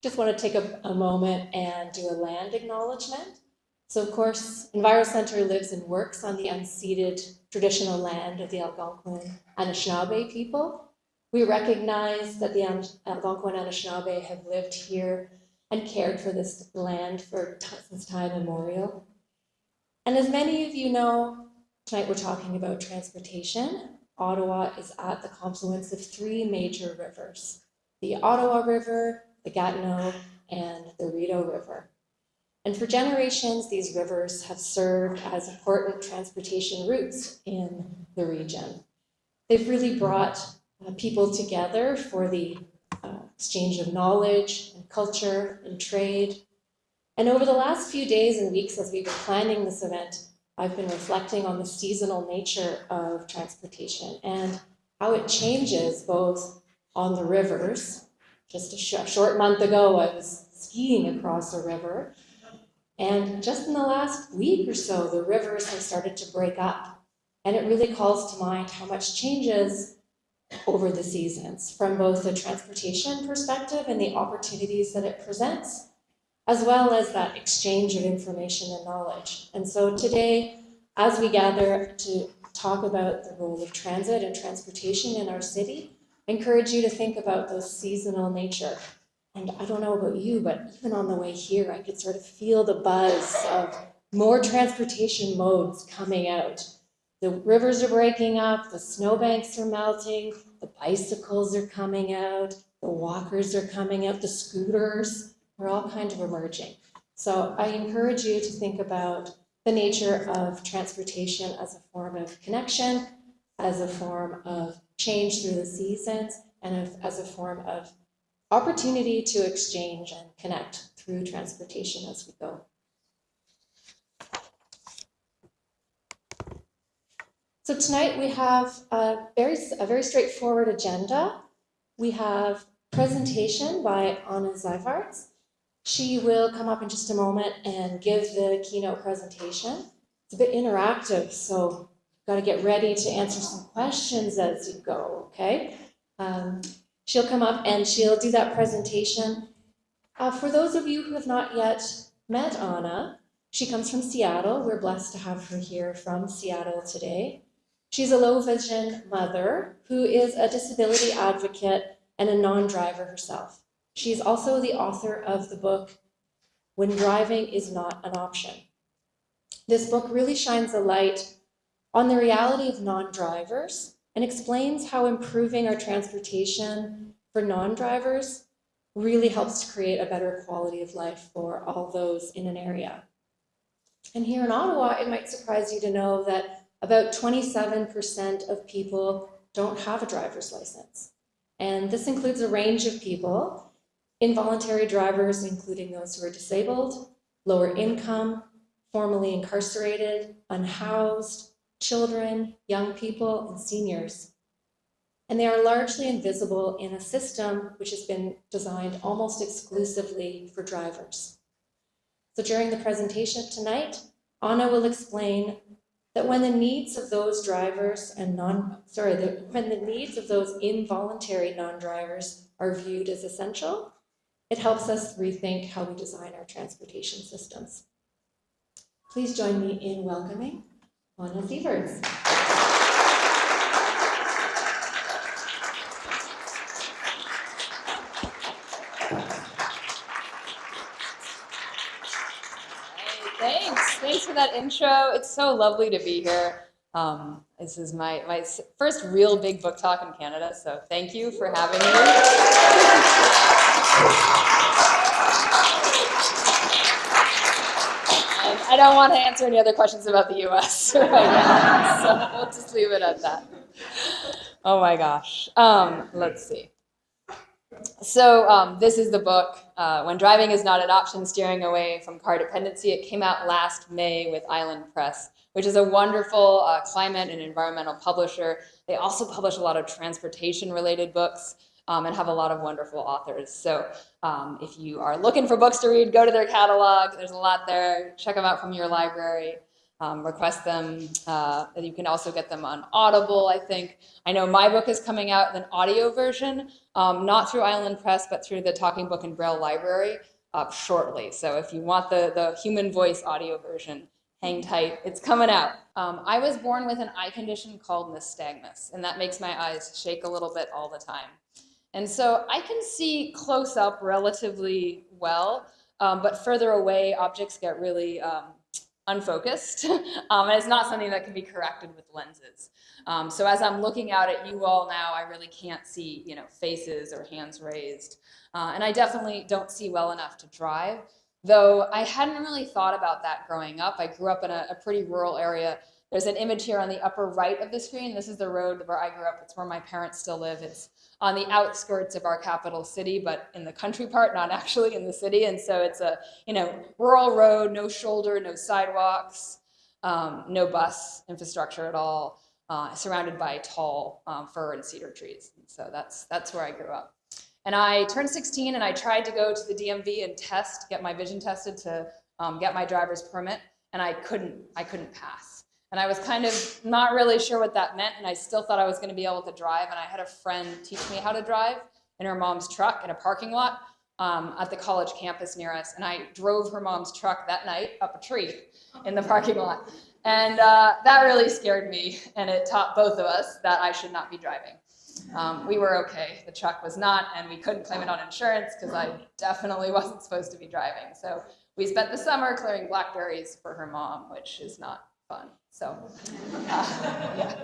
Just want to take a moment and do a land acknowledgement. So of course, EnviroCentre lives and works on the unceded traditional land of the Algonquin Anishinaabe people. We recognize that the Algonquin Anishinaabe have lived here and cared for this land since time immemorial. And as many of you know, tonight we're talking about transportation. Ottawa is at the confluence of three major rivers: the Ottawa River, the Gatineau, and the Rideau River. And for generations, these rivers have served as important transportation routes in the region. They've really brought people together for the exchange of knowledge and culture and trade. And over the last few days and weeks as we've been planning this event, I've been reflecting on the seasonal nature of transportation and how it changes both on the rivers. Just a short month ago, I was skiing across a river, and just in the last week or so, the rivers have started to break up. And it really calls to mind how much changes over the seasons from both a transportation perspective and the opportunities that it presents, as well as that exchange of information and knowledge. And so today, as we gather to talk about the role of transit and transportation in our city, I encourage you to think about those seasonal nature. And I don't know about you, but even on the way here, I could sort of feel the buzz of more transportation modes coming out. The rivers are breaking up, the snowbanks are melting, the bicycles are coming out, the walkers are coming out, the scooters are all kind of emerging. So I encourage you to think about the nature of transportation as a form of connection, as a form of change through the seasons, and as a form of opportunity to exchange and connect through transportation as we go. So tonight we have a very straightforward agenda. We have presentation by Anna Zivarts. She will come up in just a moment and give the keynote presentation. It's a bit interactive, so you've got to get ready to answer some questions as you go, okay? She'll come up and she'll do that presentation. For those of you who have not yet met Anna, she comes from Seattle. We're blessed to have her here from Seattle today. She's a low vision mother who is a disability advocate and a non-driver herself. She's also the author of the book, When Driving is Not an Option. This book really shines a light on the reality of non-drivers and explains how improving our transportation for non-drivers really helps to create a better quality of life for all those in an area. And here in Ottawa, it might surprise you to know that about 27% of people don't have a driver's license. And this includes a range of people: involuntary drivers, including those who are disabled, lower income, formerly incarcerated, unhoused, children, young people, and seniors. And they are largely invisible in a system which has been designed almost exclusively for drivers. So during the presentation tonight, Anna will explain that when the needs of those drivers and when the needs of those involuntary non-drivers are viewed as essential, it helps us rethink how we design our transportation systems. Please join me in welcoming Anna Zivarts. Thanks for that intro. It's so lovely to be here. This is my first real big book talk in Canada, so thank you for having me. And I don't want to answer any other questions about the US right now, so we'll just leave it at that. Oh my gosh. Let's see. So this is the book, When Driving is Not an Option, Steering Away from Car Dependency. It came out last May with Island Press, which is a wonderful climate and environmental publisher. They also publish a lot of transportation-related books and have a lot of wonderful authors. So if you are looking for books to read, go to their catalog. There's a lot there. Check them out from your library. request them. You can also get them on Audible, I think. I know my book is coming out in an audio version, not through Island Press, but through the Talking Book and Braille Library shortly. So if you want the human voice audio version, hang tight, it's coming out. I was born with an eye condition called nystagmus, and that makes my eyes shake a little bit all the time. And so I can see close up relatively well, but further away, objects get really unfocused, and it's not something that can be corrected with lenses. So as I'm looking out at you all now, I really can't see, faces or hands raised. And I definitely don't see well enough to drive, though I hadn't really thought about that growing up. I grew up in a pretty rural area. There's an image here on the upper right of the screen. This is the road where I grew up. It's where my parents still live. It's on the outskirts of our capital city, but in the country part, not actually in the city. And so it's a, rural road, no shoulder, no sidewalks, no bus infrastructure at all, surrounded by tall fir and cedar trees. And so that's where I grew up. And I turned 16 and I tried to go to the DMV and get my vision tested to get my driver's permit, and I couldn't pass. And I was kind of not really sure what that meant, and I still thought I was going to be able to drive. And I had a friend teach me how to drive in her mom's truck in a parking lot at the college campus near us. And I drove her mom's truck that night up a tree in the parking lot. And that really scared me, and it taught both of us that I should not be driving. We were okay. The truck was not, and we couldn't claim it on insurance because I definitely wasn't supposed to be driving. So we spent the summer clearing blackberries for her mom, which is not fun. So, yeah.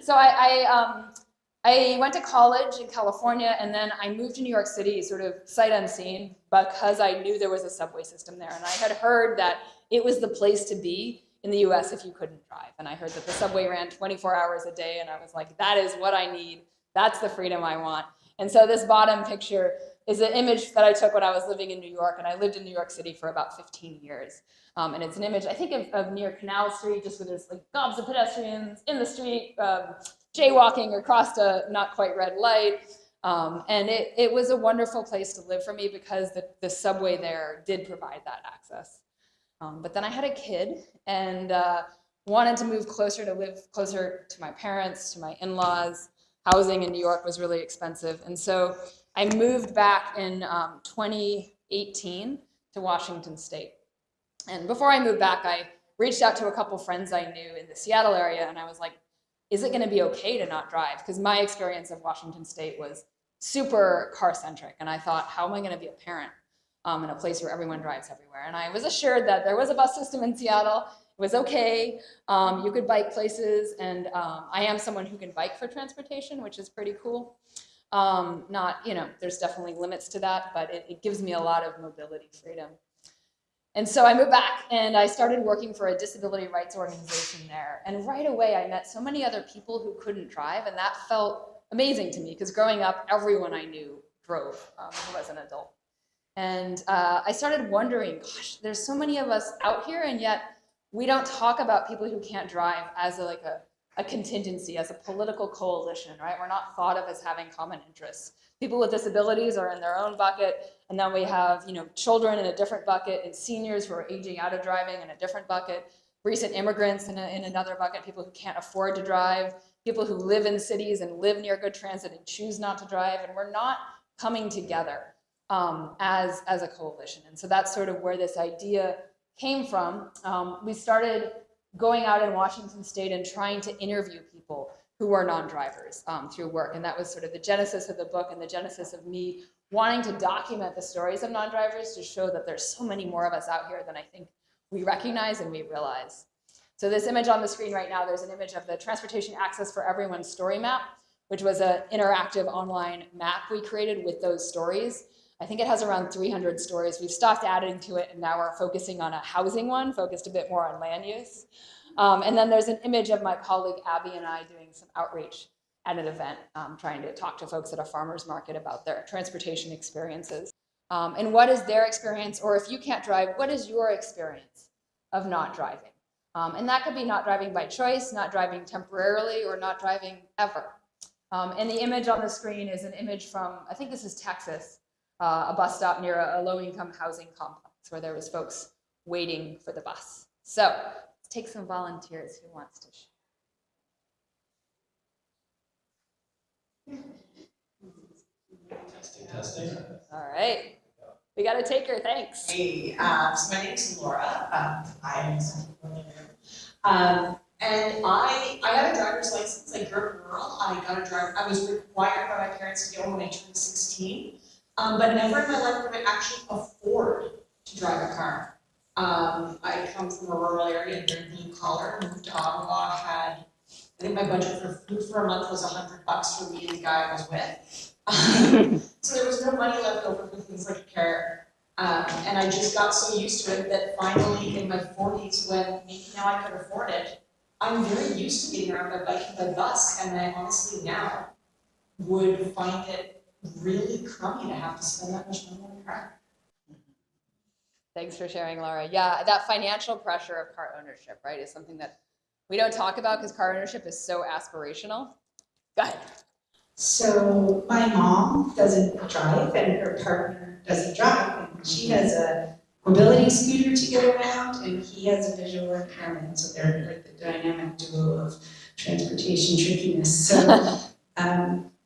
So I went to college in California, and then I moved to New York City, sort of sight unseen, because I knew there was a subway system there. And I had heard that it was the place to be in the US if you couldn't drive. And I heard that the subway ran 24 hours a day, and I was like, that is what I need. That's the freedom I want. And so this bottom picture is an image that I took when I was living in New York, and I lived in New York City for about 15 years. And it's an image, I think, of near Canal Street, just where there's like gobs of pedestrians in the street, jaywalking across a not quite red light. And it was a wonderful place to live for me because the subway there did provide that access. But then I had a kid and wanted to move closer, to live closer to my parents, to my in-laws. Housing in New York was really expensive. And so I moved back in 2018 to Washington State. And before I moved back, I reached out to a couple friends I knew in the Seattle area, and I was like, is it going to be okay to not drive? Because my experience of Washington State was super car-centric, and I thought, how am I going to be a parent in a place where everyone drives everywhere? And I was assured that there was a bus system in Seattle. It was okay. You could bike places, and I am someone who can bike for transportation, which is pretty cool. There's definitely limits to that, but it gives me a lot of mobility freedom. And so I moved back and I started working for a disability rights organization there. And right away, I met so many other people who couldn't drive, and that felt amazing to me because growing up, everyone I knew drove who was an adult. And I started wondering, gosh, there's so many of us out here, and yet we don't talk about people who can't drive as a contingency, as a political coalition, right? We're not thought of as having common interests. People with disabilities are in their own bucket, and then we have, children in a different bucket, and seniors who are aging out of driving in a different bucket, recent immigrants in another bucket, people who can't afford to drive, people who live in cities and live near good transit and choose not to drive, and we're not coming together as a coalition. And so that's sort of where this idea came from. We started going out in Washington State and trying to interview people who are non-drivers through work. And that was sort of the genesis of the book and the genesis of me wanting to document the stories of non-drivers to show that there's so many more of us out here than I think we recognize and we realize. So this image on the screen right now, there's an image of the Transportation Access for Everyone story map, which was an interactive online map we created with those stories. I think it has around 300 stories. We've stopped adding to it, and now we're focusing on a housing one, focused a bit more on land use. And then there's an image of my colleague Abby and I doing some outreach at an event, trying to talk to folks at a farmer's market about their transportation experiences. And what is their experience, or if you can't drive, what is your experience of not driving? And that could be not driving by choice, not driving temporarily, or not driving ever. And the image on the screen is an image from, I think this is Texas, a bus stop near a low-income housing complex where there was folks waiting for the bus. So Let's take some volunteers. Who wants to share? Testing. All right. We got a taker, thanks. Hey, so my name's Laura. I am and I got a driver's license. I grew up rural. I was required by my parents to get one when I turned 16. But never in my life could I actually afford to drive a car. I come from a rural area and very blue collar. Moved to Ottawa. I think my budget for food for a month was $100 for me and the guy I was with. So there was no money left over for things like care. And I just got so used to it that finally in my 40s, when maybe now I could afford it, I'm very used to getting around by bike and by bus, and I honestly now would find it really crummy to have to spend that much money on a car. Thanks for sharing, Laura. Yeah, that financial pressure of car ownership, right, is something that we don't talk about because car ownership is so aspirational. Go ahead. So my mom doesn't drive and her partner doesn't drive. And she has a mobility scooter to get around and he has a visual impairment. So they're like the dynamic duo of transportation trickiness. So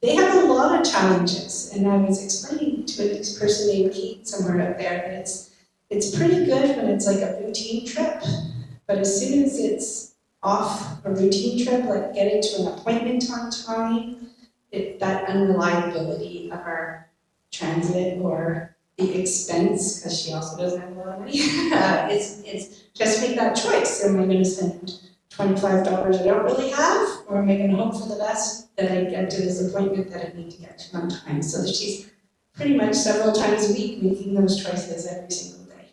they have a lot of challenges. And I was explaining to this person named Kate somewhere out there that it's pretty good when it's like a routine trip. But as soon as it's off a routine trip, like getting to an appointment on time, that unreliability of our transit or the expense, because she also doesn't have a lot of money, it's just make that choice. Am I going to spend $25 I don't really have, or am I going to hope for the best that I get to this appointment that I need to get to on time? So that she's pretty much several times a week making those choices every single day.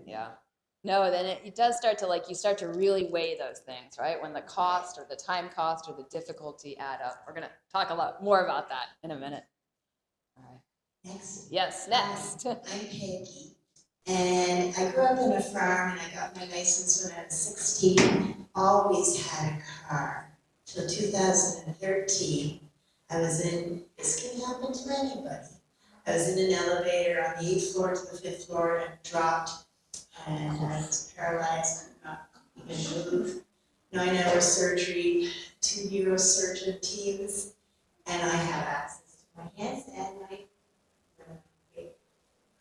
Yeah. No, then it does start to you start to really weigh those things, right? When the cost or the time cost or the difficulty add up. We're going to talk a lot more about that in a minute. All right. Next. Yes, next. I'm Peggy, and I grew up on a farm, and I got my license when I was 16. Always had a car till 2013. This can happen to anybody. I was in an elevator on the 8th floor to the 5th floor, and I dropped, and I was paralyzed. I could not even move. 9-hour surgery, 2 neurosurgeon teams, and I have access to my hands and my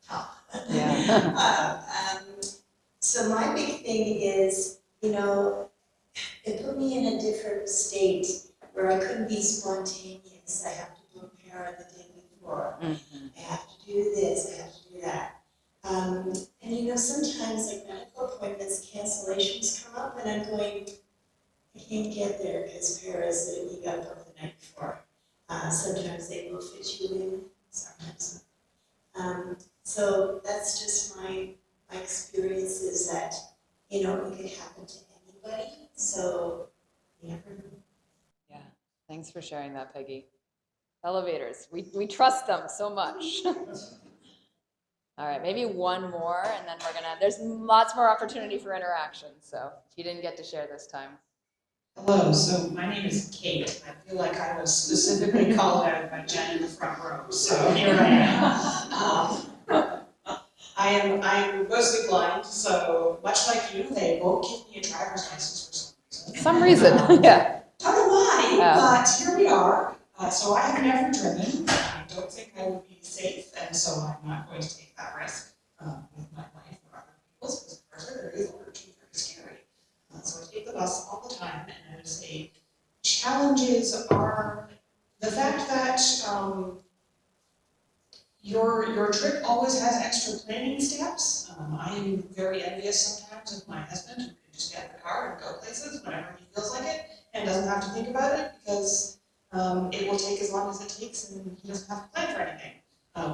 top. Yeah. So my big thing is, it put me in a different state where I couldn't be spontaneous. I have to prepare the day before. Mm-hmm. I have to do this, I have to do that. And sometimes like medical appointments, cancellations come up and I'm going, I can't get there because paras that you got booked the night before. Sometimes they will fit you in, sometimes not. So that's just my experience is that, it could happen to anybody. So, you never know. Yeah. Thanks for sharing that, Peggy. Elevators, we trust them so much. All right, maybe one more, and then there's lots more opportunity for interaction, so if you didn't get to share this time. Hello, so my name is Kate. I feel like I was specifically called out by Jen in the front row, so here I am. I'm mostly blind, so much like you, they won't give me a driver's license for some reason. Some reason, yeah. Don't know why, Yeah. but here we are. So I have never driven. I don't think I would be safe, and so I'm not going to take that risk with my life or other people's, because cars are very large and very scary. So I take the bus all the time, and I would say challenges are the fact that your trip always has extra planning steps. I am very envious sometimes of my husband, who can just get in the car and go places whenever he feels like it, and doesn't have to think about it, because it will take as long as it takes and he doesn't have to plan for anything.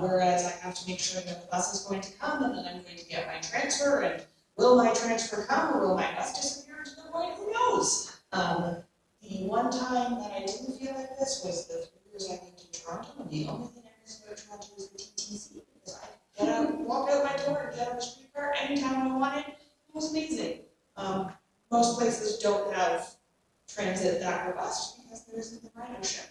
Whereas I have to make sure that the bus is going to come and then I'm going to get my transfer, and will my transfer come or will my bus disappear into the void? Who knows? The one time that I didn't feel like this was the 3 years I lived in Toronto, and the only thing I missed about Toronto was the TTC, because I could get out, walk out my door and get on a streetcar anytime I wanted. It was amazing. Most places don't have transit that robust because there isn't the ridership.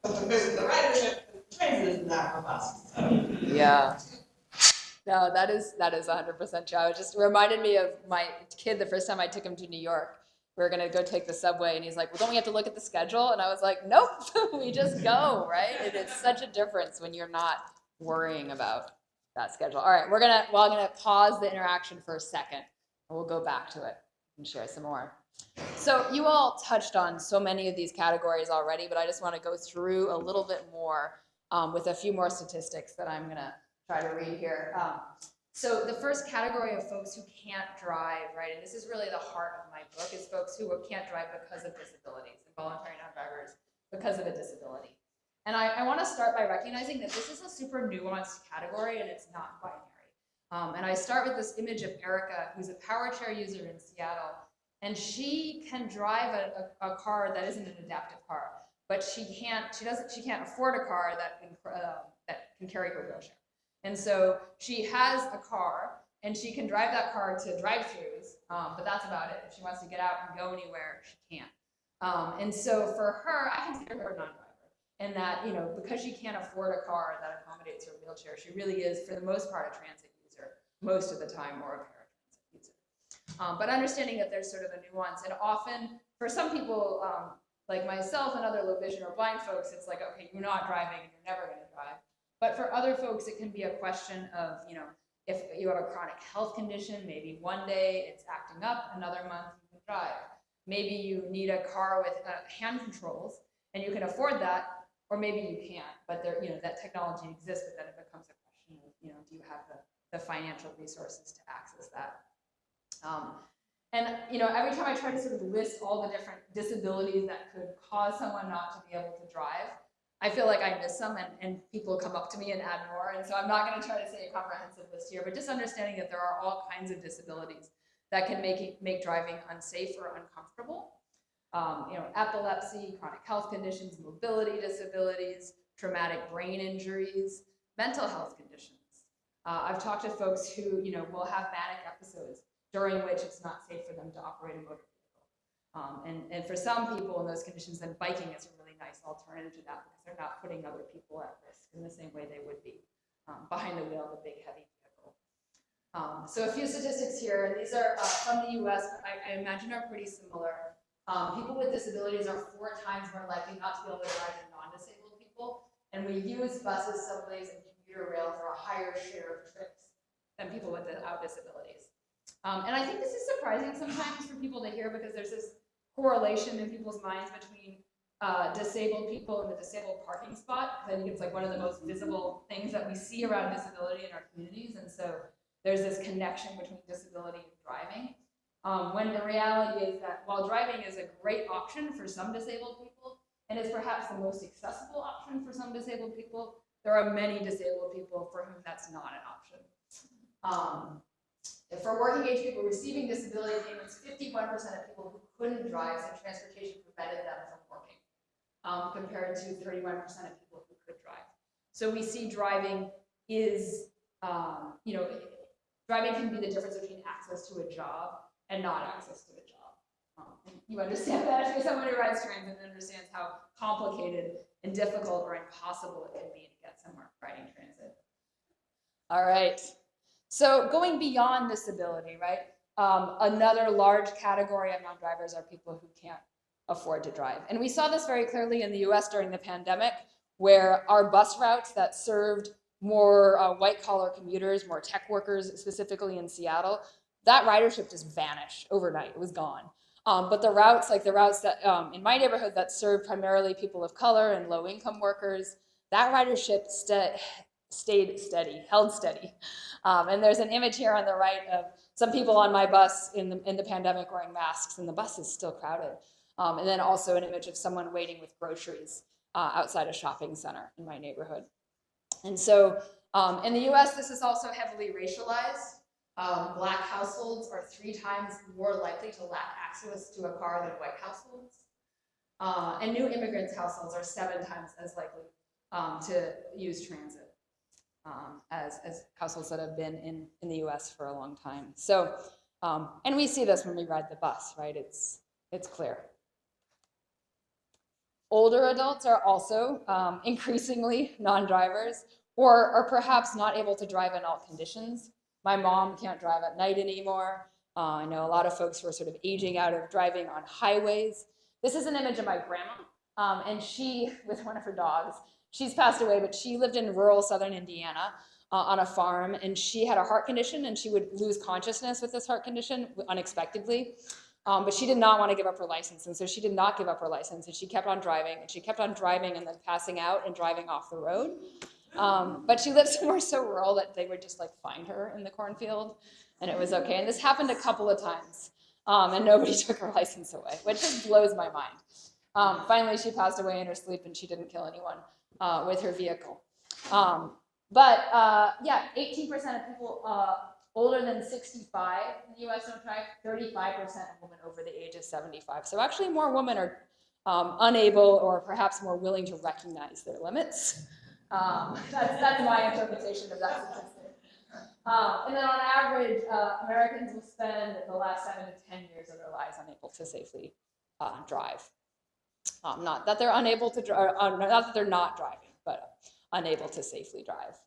But there isn't the ridership, the transit isn't that robust. So. Yeah. No, that is 100% true. It just reminded me of my kid the first time I took him to New York. We were gonna go take the subway, and he's like, "Well, don't we have to look at the schedule?" And I was like, "Nope, we just go, right?" And it's such a difference when you're not worrying about that schedule. All right, I'm gonna pause the interaction for a second, and we'll go back to it and share some more. So you all touched on so many of these categories already, but I just want to go through a little bit more with a few more statistics that I'm gonna try to read here. So the first category of folks who can't drive, right, and this is really the heart of my book, is folks who can't drive because of disabilities, involuntary non-drivers because of a disability. And I want to start by recognizing that this is a super nuanced category and it's not binary. And I start with this image of Erica, who's a power chair user in Seattle, and she can drive a car that isn't an adaptive car, but she can't afford a car that can carry her wheelchair. And so she has a car, and she can drive that car to drive-throughs, but that's about it. If she wants to get out and go anywhere, she can't. And so for her, I consider her a non-driver. And that, because she can't afford a car that accommodates her wheelchair, she really is, for the most part, a transit user, most of the time, or a paratransit user. But understanding that there's sort of a nuance, and often, for some people, like myself and other low vision or blind folks, it's like, okay, you're not driving and you're never going to drive. But for other folks, it can be a question of, if you have a chronic health condition, maybe one day it's acting up, another month you can drive. Maybe you need a car with hand controls and you can afford that, or maybe you can't, but there, that technology exists, but then it becomes a question of, do you have the financial resources to access that? And every time I try to sort of list all the different disabilities that could cause someone not to be able to drive, I feel like I miss some, and people come up to me and add more. And so I'm not going to try to say a comprehensive list here, but just understanding that there are all kinds of disabilities that can make driving unsafe or uncomfortable. Epilepsy, chronic health conditions, mobility disabilities, traumatic brain injuries, mental health conditions. I've talked to folks who, will have manic episodes during which it's not safe for them to operate a motor vehicle. And for some people in those conditions, then biking is a really nice alternative to that, because they're not putting other people at risk in the same way they would be behind the wheel of a big, heavy vehicle. So a few statistics here, and these are from the US, but I imagine are pretty similar. People with disabilities are 4 times more likely not to be able to drive than non-disabled people, and we use buses, subways, and commuter rail for a higher share of trips than people without disabilities. And I think this is surprising sometimes for people to hear, because there's this correlation in people's minds between disabled people and the disabled parking spot. I think it's like one of the most visible things that we see around disability in our communities, and so there's this connection between disability and driving. When the reality is that while driving is a great option for some disabled people, and is perhaps the most accessible option for some disabled people, there are many disabled people for whom that's not an option. For working age people receiving disability payments, 51% of people who couldn't drive said transportation prevented them from working, compared to 31% of people who could drive. So we see driving is, driving can be the difference between access to a job and not access to a job. And you understand that if you're someone who rides transit and understands how complicated and difficult or impossible it can be to get somewhere riding transit. All right. So going beyond disability, right? Another large category of non-drivers are people who can't afford to drive. And we saw this very clearly in the US during the pandemic, where our bus routes that served more white-collar commuters, more tech workers, specifically in Seattle, that ridership just vanished overnight. It was gone. But the routes, like the routes that in my neighborhood that served primarily people of color and low-income workers, that ridership stayed steady, held steady. And there's an image here on the right of some people on my bus in the pandemic wearing masks, and the bus is still crowded. And then also an image of someone waiting with groceries outside a shopping center in my neighborhood. And so in the US, this is also heavily racialized. Black households are 3 times more likely to lack access to a car than white households. And new immigrants' households are 7 times as likely to use transit as households that have been in the US for a long time. So, and we see this when we ride the bus, right? It's clear. Older adults are also increasingly non-drivers. or perhaps not able to drive in all conditions. My mom can't drive at night anymore. I know a lot of folks who are sort of aging out of driving on highways. This is an image of my grandma, and she, with one of her dogs, she's passed away, but she lived in rural southern Indiana on a farm, and she had a heart condition, and she would lose consciousness with this heart condition unexpectedly. But she did not want to give up her license, and so she did not give up her license, and she kept on driving, and she kept on driving and then passing out and driving off the road. But she lived somewhere so rural that they would just like find her in the cornfield, and it was okay. And this happened a couple of times, and nobody took her license away, which just blows my mind. Finally, she passed away in her sleep, and she didn't kill anyone with her vehicle. Yeah, 18% of people older than 65 in the US don't drive, 35% of women over the age of 75. So actually more women are unable or perhaps more willing to recognize their limits. That's my interpretation of that statistic. And then on average, Americans will spend the last 7 to 10 years of their lives unable to safely drive. Not that they're unable to drive, not that they're not driving, but unable to safely drive.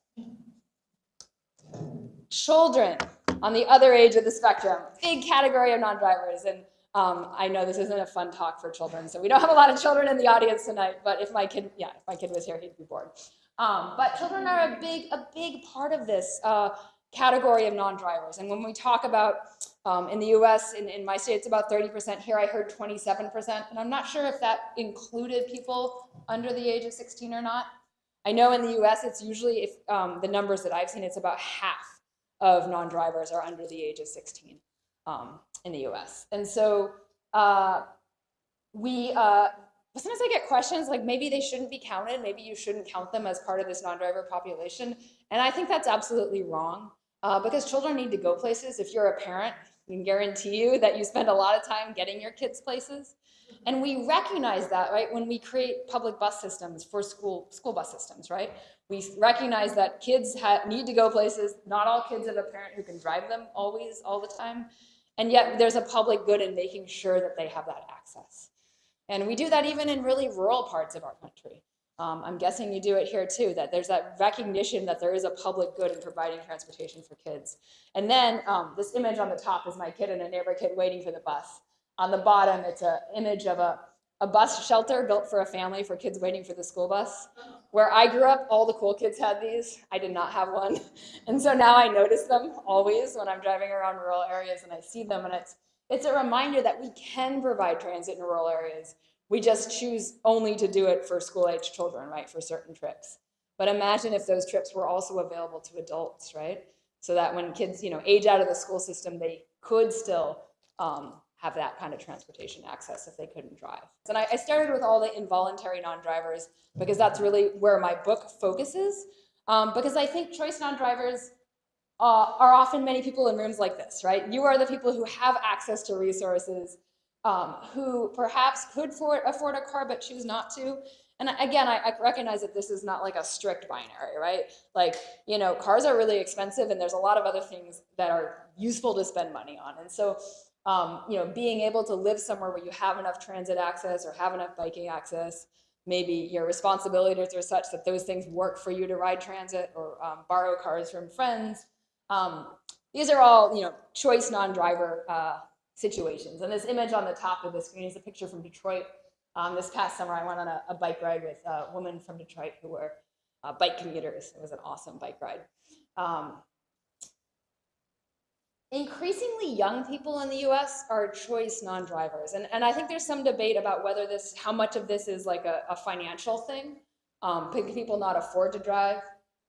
Children on the other age of the spectrum, big category of non-drivers. And I know this isn't a fun talk for children, so we don't have a lot of children in the audience tonight, but if my kid was here, he'd be bored. But children are a big part of this category of non-drivers. And when we talk about in the US, in my state, it's about 30%. Here I heard 27%, and I'm not sure if that included people under the age of 16 or not. I know in the US, it's usually, if the numbers that I've seen, it's about half of non-drivers are under the age of 16 in the US. And so sometimes I get questions like maybe they shouldn't be counted, maybe you shouldn't count them as part of this non-driver population. And I think that's absolutely wrong because children need to go places. If you're a parent, I can guarantee you that you spend a lot of time getting your kids places. And we recognize that, right, when we create public bus systems for school bus systems, right? We recognize that kids need to go places. Not all kids have a parent who can drive them always, all the time. And yet there's a public good in making sure that they have that access. And we do that even in really rural parts of our country. I'm guessing you do it here too, that there's that recognition that there is a public good in providing transportation for kids. And then this image on the top is my kid and a neighbor kid waiting for the bus. On the bottom, it's an image of a bus shelter built for a family for kids waiting for the school bus. Where I grew up, all the cool kids had these. I did not have one. And so now I notice them always when I'm driving around rural areas and I see them. And it's a reminder that we can provide transit in rural areas. We just choose only to do it for school-age children, right, for certain trips. But imagine if those trips were also available to adults, right? So that when kids, age out of the school system, they could still have that kind of transportation access if they couldn't drive. And I started with all the involuntary non-drivers because that's really where my book focuses. Because I think choice non-drivers are often many people in rooms like this, right? You are the people who have access to resources, who perhaps could afford a car but choose not to. And again, I recognize that this is not like a strict binary, right? Like, cars are really expensive and there's a lot of other things that are useful to spend money on. And so, being able to live somewhere where you have enough transit access or have enough biking access, maybe your responsibilities are such that those things work for you to ride transit or borrow cars from friends. These are all, choice non-driver situations. And this image on the top of the screen is a picture from Detroit. This past summer, I went on a bike ride with women from Detroit who were bike commuters. It was an awesome bike ride. Increasingly young people in the US are choice non-drivers. And I think there's some debate about whether how much of this is like a financial thing. People not afford to drive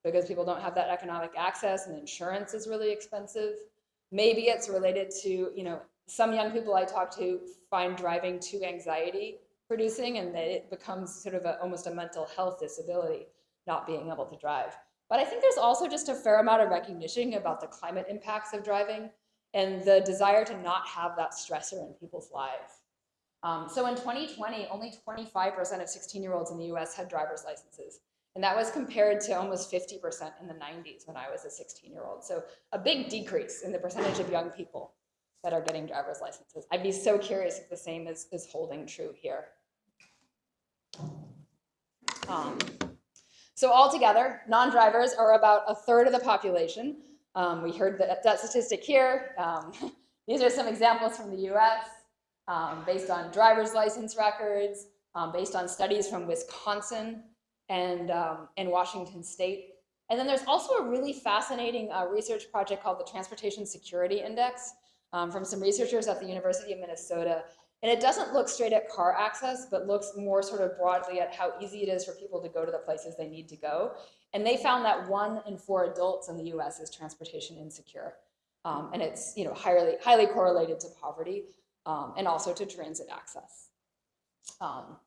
because people don't have that economic access and insurance is really expensive. Maybe it's related to, some young people I talk to find driving too anxiety producing and that it becomes sort of almost a mental health disability, not being able to drive. But I think there's also just a fair amount of recognition about the climate impacts of driving and the desire to not have that stressor in people's lives. So in 2020, only 25% of 16-year-olds in the US had driver's licenses. And that was compared to almost 50% in the 90s when I was a 16-year-old. So a big decrease in the percentage of young people that are getting driver's licenses. I'd be so curious if the same is holding true here. So altogether, non-drivers are about a third of the population. We heard that statistic here. These are some examples from the US based on driver's license records, based on studies from Wisconsin and Washington State. And then there's also a really fascinating research project called the Transportation Security Index from some researchers at the University of Minnesota. And it doesn't look straight at car access, but looks more sort of broadly at how easy it is for people to go to the places they need to go. And they found that 1 in 4 adults in the US is transportation insecure. And it's highly correlated to poverty and also to transit access. And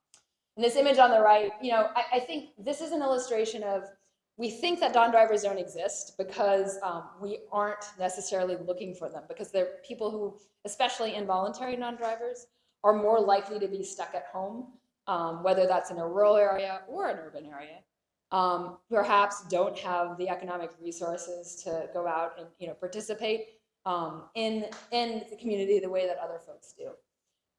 this image on the right, I think this is an illustration of, we think that non-drivers don't exist because we aren't necessarily looking for them, because they're people who, especially involuntary non-drivers, are more likely to be stuck at home, whether that's in a rural area or an urban area. Perhaps don't have the economic resources to go out and participate in the community the way that other folks do.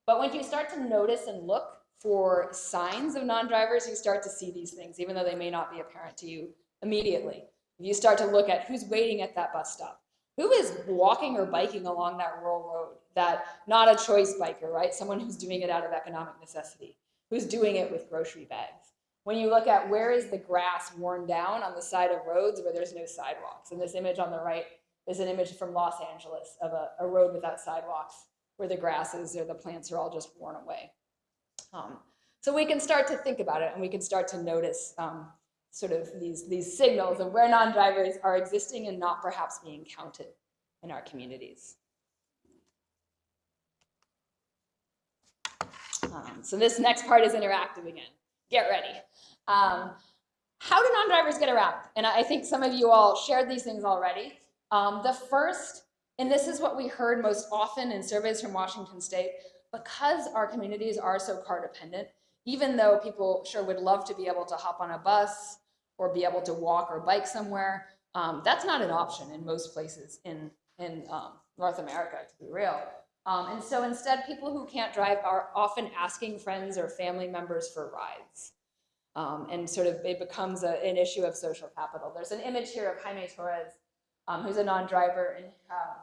But when you start to notice and look for signs of non-drivers, you start to see these things, even though they may not be apparent to you immediately. You start to look at who's waiting at that bus stop, who is walking or biking along that rural road, that not a choice biker, right? Someone who's doing it out of economic necessity, who's doing it with grocery bags. When you look at where is the grass worn down on the side of roads where there's no sidewalks. And this image on the right is an image from Los Angeles of a road without sidewalks where the grasses or the plants are all just worn away. So we can start to think about it, and we can start to notice sort of these signals of where non-drivers are existing and not perhaps being counted in our communities. So this next part is interactive again. Get ready. How do non-drivers get around? And I think some of you all shared these things already. The first, and this is what we heard most often in surveys from Washington State, because our communities are so car dependent, even though people sure would love to be able to hop on a bus or be able to walk or bike somewhere, that's not an option in most places in North America, to be real. And so instead, people who can't drive are often asking friends or family members for rides. And sort of it becomes an issue of social capital. There's an image here of Jaime Torres, who's a non-driver, and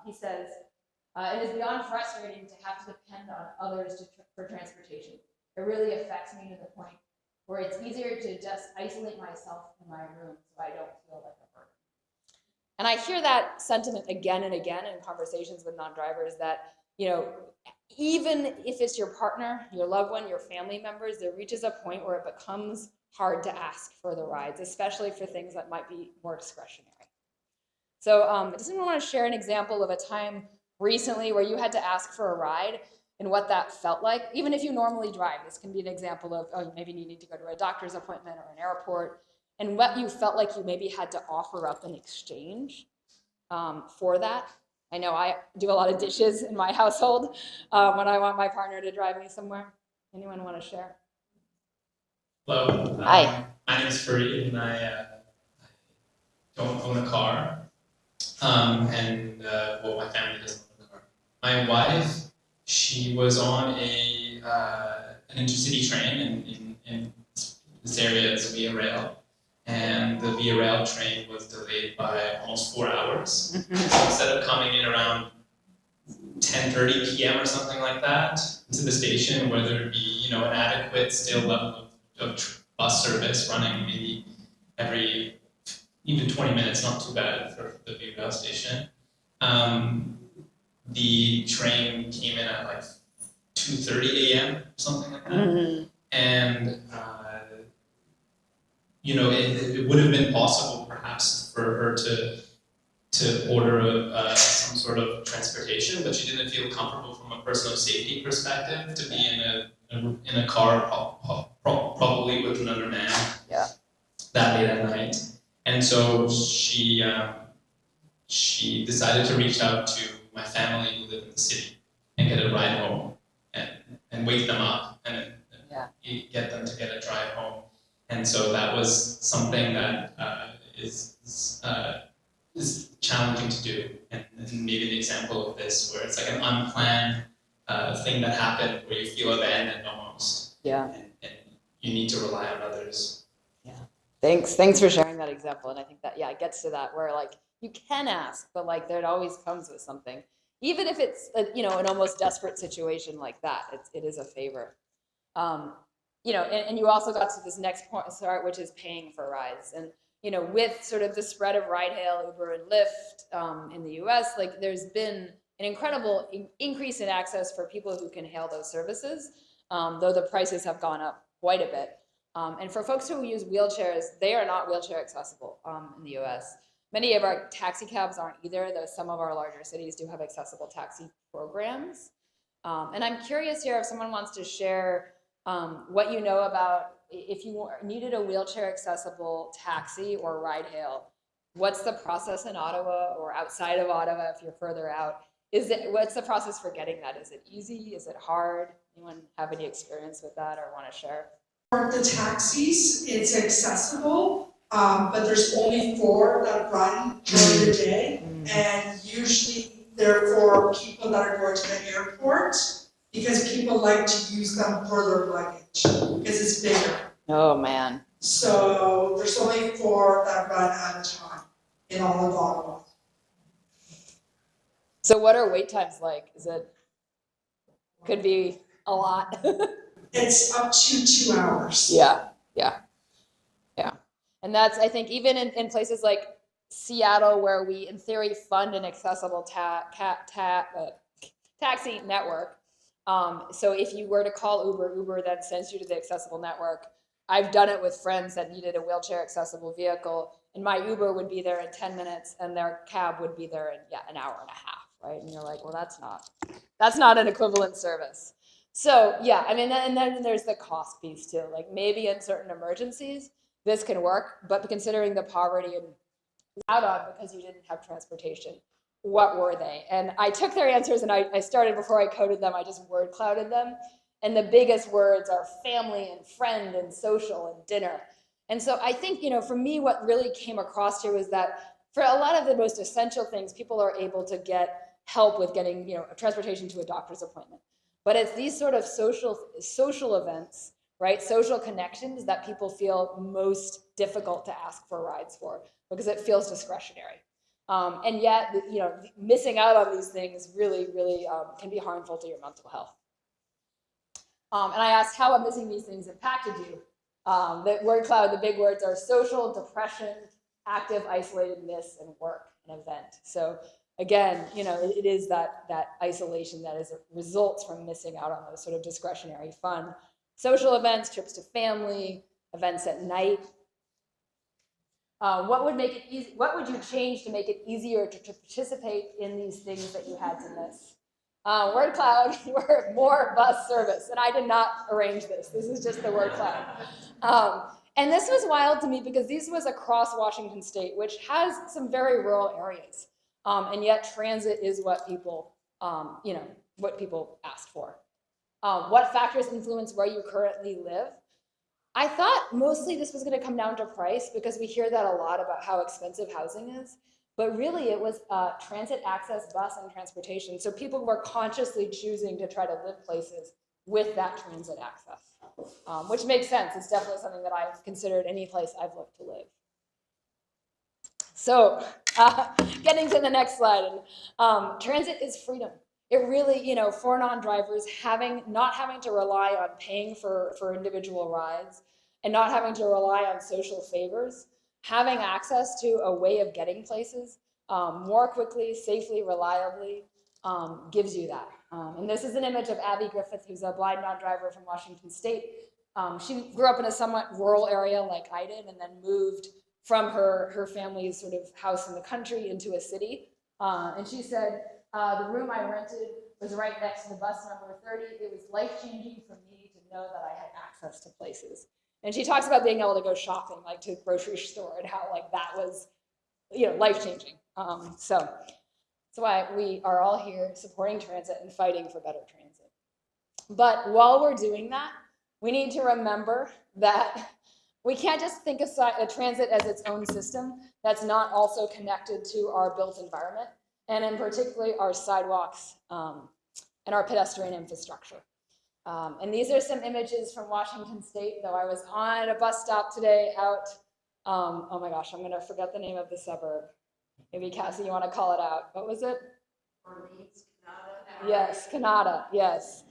he says, it is beyond frustrating to have to depend on others for transportation. It really affects me to the point where it's easier to just isolate myself in my room so I don't feel like a burden. And I hear that sentiment again and again in conversations with non-drivers that, even if it's your partner, your loved one, your family members, there reaches a point where it becomes hard to ask for the rides, especially for things that might be more discretionary. So does anyone want to share an example of a time recently where you had to ask for a ride and what that felt like? Even if you normally drive, this can be an example of, maybe you need to go to a doctor's appointment or an airport, and what you felt like you maybe had to offer up in exchange for that. I know I do a lot of dishes in my household when I want my partner to drive me somewhere. Anyone want to share? Hello. Hi. My name is Fareed, and I don't own a car. My family doesn't own a car. My wife, she was on an intercity train in this area is Via Rail, and the Via Rail train was delayed by almost 4 hours. Mm-hmm. So instead of coming in around 10:30 p.m. or something like that to the station, where there'd be an adequate still level of bus service running maybe every even 20 minutes, not too bad for the Via Rail station. The train came in at like 2:30 a.m. something like that, Mm-hmm. and it would have been possible perhaps for her to order some sort of transportation, but she didn't feel comfortable from a personal safety perspective to be in a car probably with another man that late at night. And so she decided to reach out to my family who live in the city and get a ride home and wake them up and get them to get a drive home. And so that was something that is challenging to do, and maybe an example of this where it's like an unplanned thing that happened where you feel abandoned almost, and you need to rely on others. Thanks for sharing that example. And I think that, yeah, it gets to that where like you can ask, but like there always comes with something. Even if it's, an almost desperate situation like that, it is a favor. And you also got to this next point, which is paying for rides. And, with sort of the spread of ride hail, Uber and Lyft in the US, like there's been an incredible increase in access for people who can hail those services, though the prices have gone up quite a bit. And for folks who use wheelchairs, they are not wheelchair accessible in the US. Many of our taxi cabs aren't either, though some of our larger cities do have accessible taxi programs. And I'm curious here if someone wants to share what you know about if you needed a wheelchair accessible taxi or ride hail, what's the process in Ottawa or outside of Ottawa if you're further out? What's the process for getting that? Is it easy? Is it hard? Anyone have any experience with that or want to share? For the taxis, it's accessible, but there's only 4 that run during the day, and usually they're for people that are going to the airport, because people like to use them for their luggage, because it's bigger. Oh, man. So there's only 4 that run at a time in all of Ottawa. So what are wait times like? Could be a lot. It's up to 2 hours. Yeah. And that's, I think, even in places like Seattle, where we, in theory, fund an accessible taxi network. So if you were to call Uber then sends you to the accessible network. I've done it with friends that needed a wheelchair accessible vehicle, and my Uber would be there in 10 minutes, and their cab would be there in an hour and a half, right? And you're like, well, that's not an equivalent service. So yeah, I mean, and then there's the cost piece too. Like maybe in certain emergencies, this can work, but considering the poverty and out on because you didn't have transportation, what were they? And I took their answers and I started before I coded them, I just word clouded them. And the biggest words are family and friend and social and dinner. And so I think, for me, what really came across here was that for a lot of the most essential things, people are able to get help with getting, transportation to a doctor's appointment. But it's these sort of social events, right? Social connections that people feel most difficult to ask for rides for because it feels discretionary. And yet, missing out on these things really, really can be harmful to your mental health. And I asked how have missing these things impacted you? The word cloud, the big words are social, depression, active isolatedness, and work and event. So again, it is that isolation that results from missing out on those sort of discretionary fun. Social events, trips to family, events at night. What would make it easy? What would you change to make it easier to participate in these things that you had to miss? Word cloud, more bus service, and I did not arrange this. This is just the word cloud. And this was wild to me because this was across Washington State, which has some very rural areas, and yet transit is what people, asked for. What factors influence where you currently live? I thought mostly this was going to come down to price because we hear that a lot about how expensive housing is. But really, it was transit access, bus, and transportation. So people were consciously choosing to try to live places with that transit access, which makes sense. It's definitely something that I've considered any place I've looked to live. So getting to the next slide, transit is freedom. It really, for non-drivers, not having to rely on paying for individual rides and not having to rely on social favors, having access to a way of getting places more quickly, safely, reliably gives you that. And this is an image of Abby Griffith, who's a blind non-driver from Washington State. She grew up in a somewhat rural area like I did and then moved from her family's sort of house in the country into a city. And she said, the room I rented was right next to the bus number 30. It was life-changing for me to know that I had access to places. And she talks about being able to go shopping, like to the grocery store, and how like that was, life-changing. So that's why we are all here supporting transit and fighting for better transit. But while we're doing that, we need to remember that we can't just think of transit as its own system that's not also connected to our built environment, and in particular our sidewalks and our pedestrian infrastructure. And these are some images from Washington State, though I was on a bus stop today out Oh my gosh, I'm going to forget the name of the suburb. Maybe Cassie, you want to call it out. What was it? Yes, Canada, yes.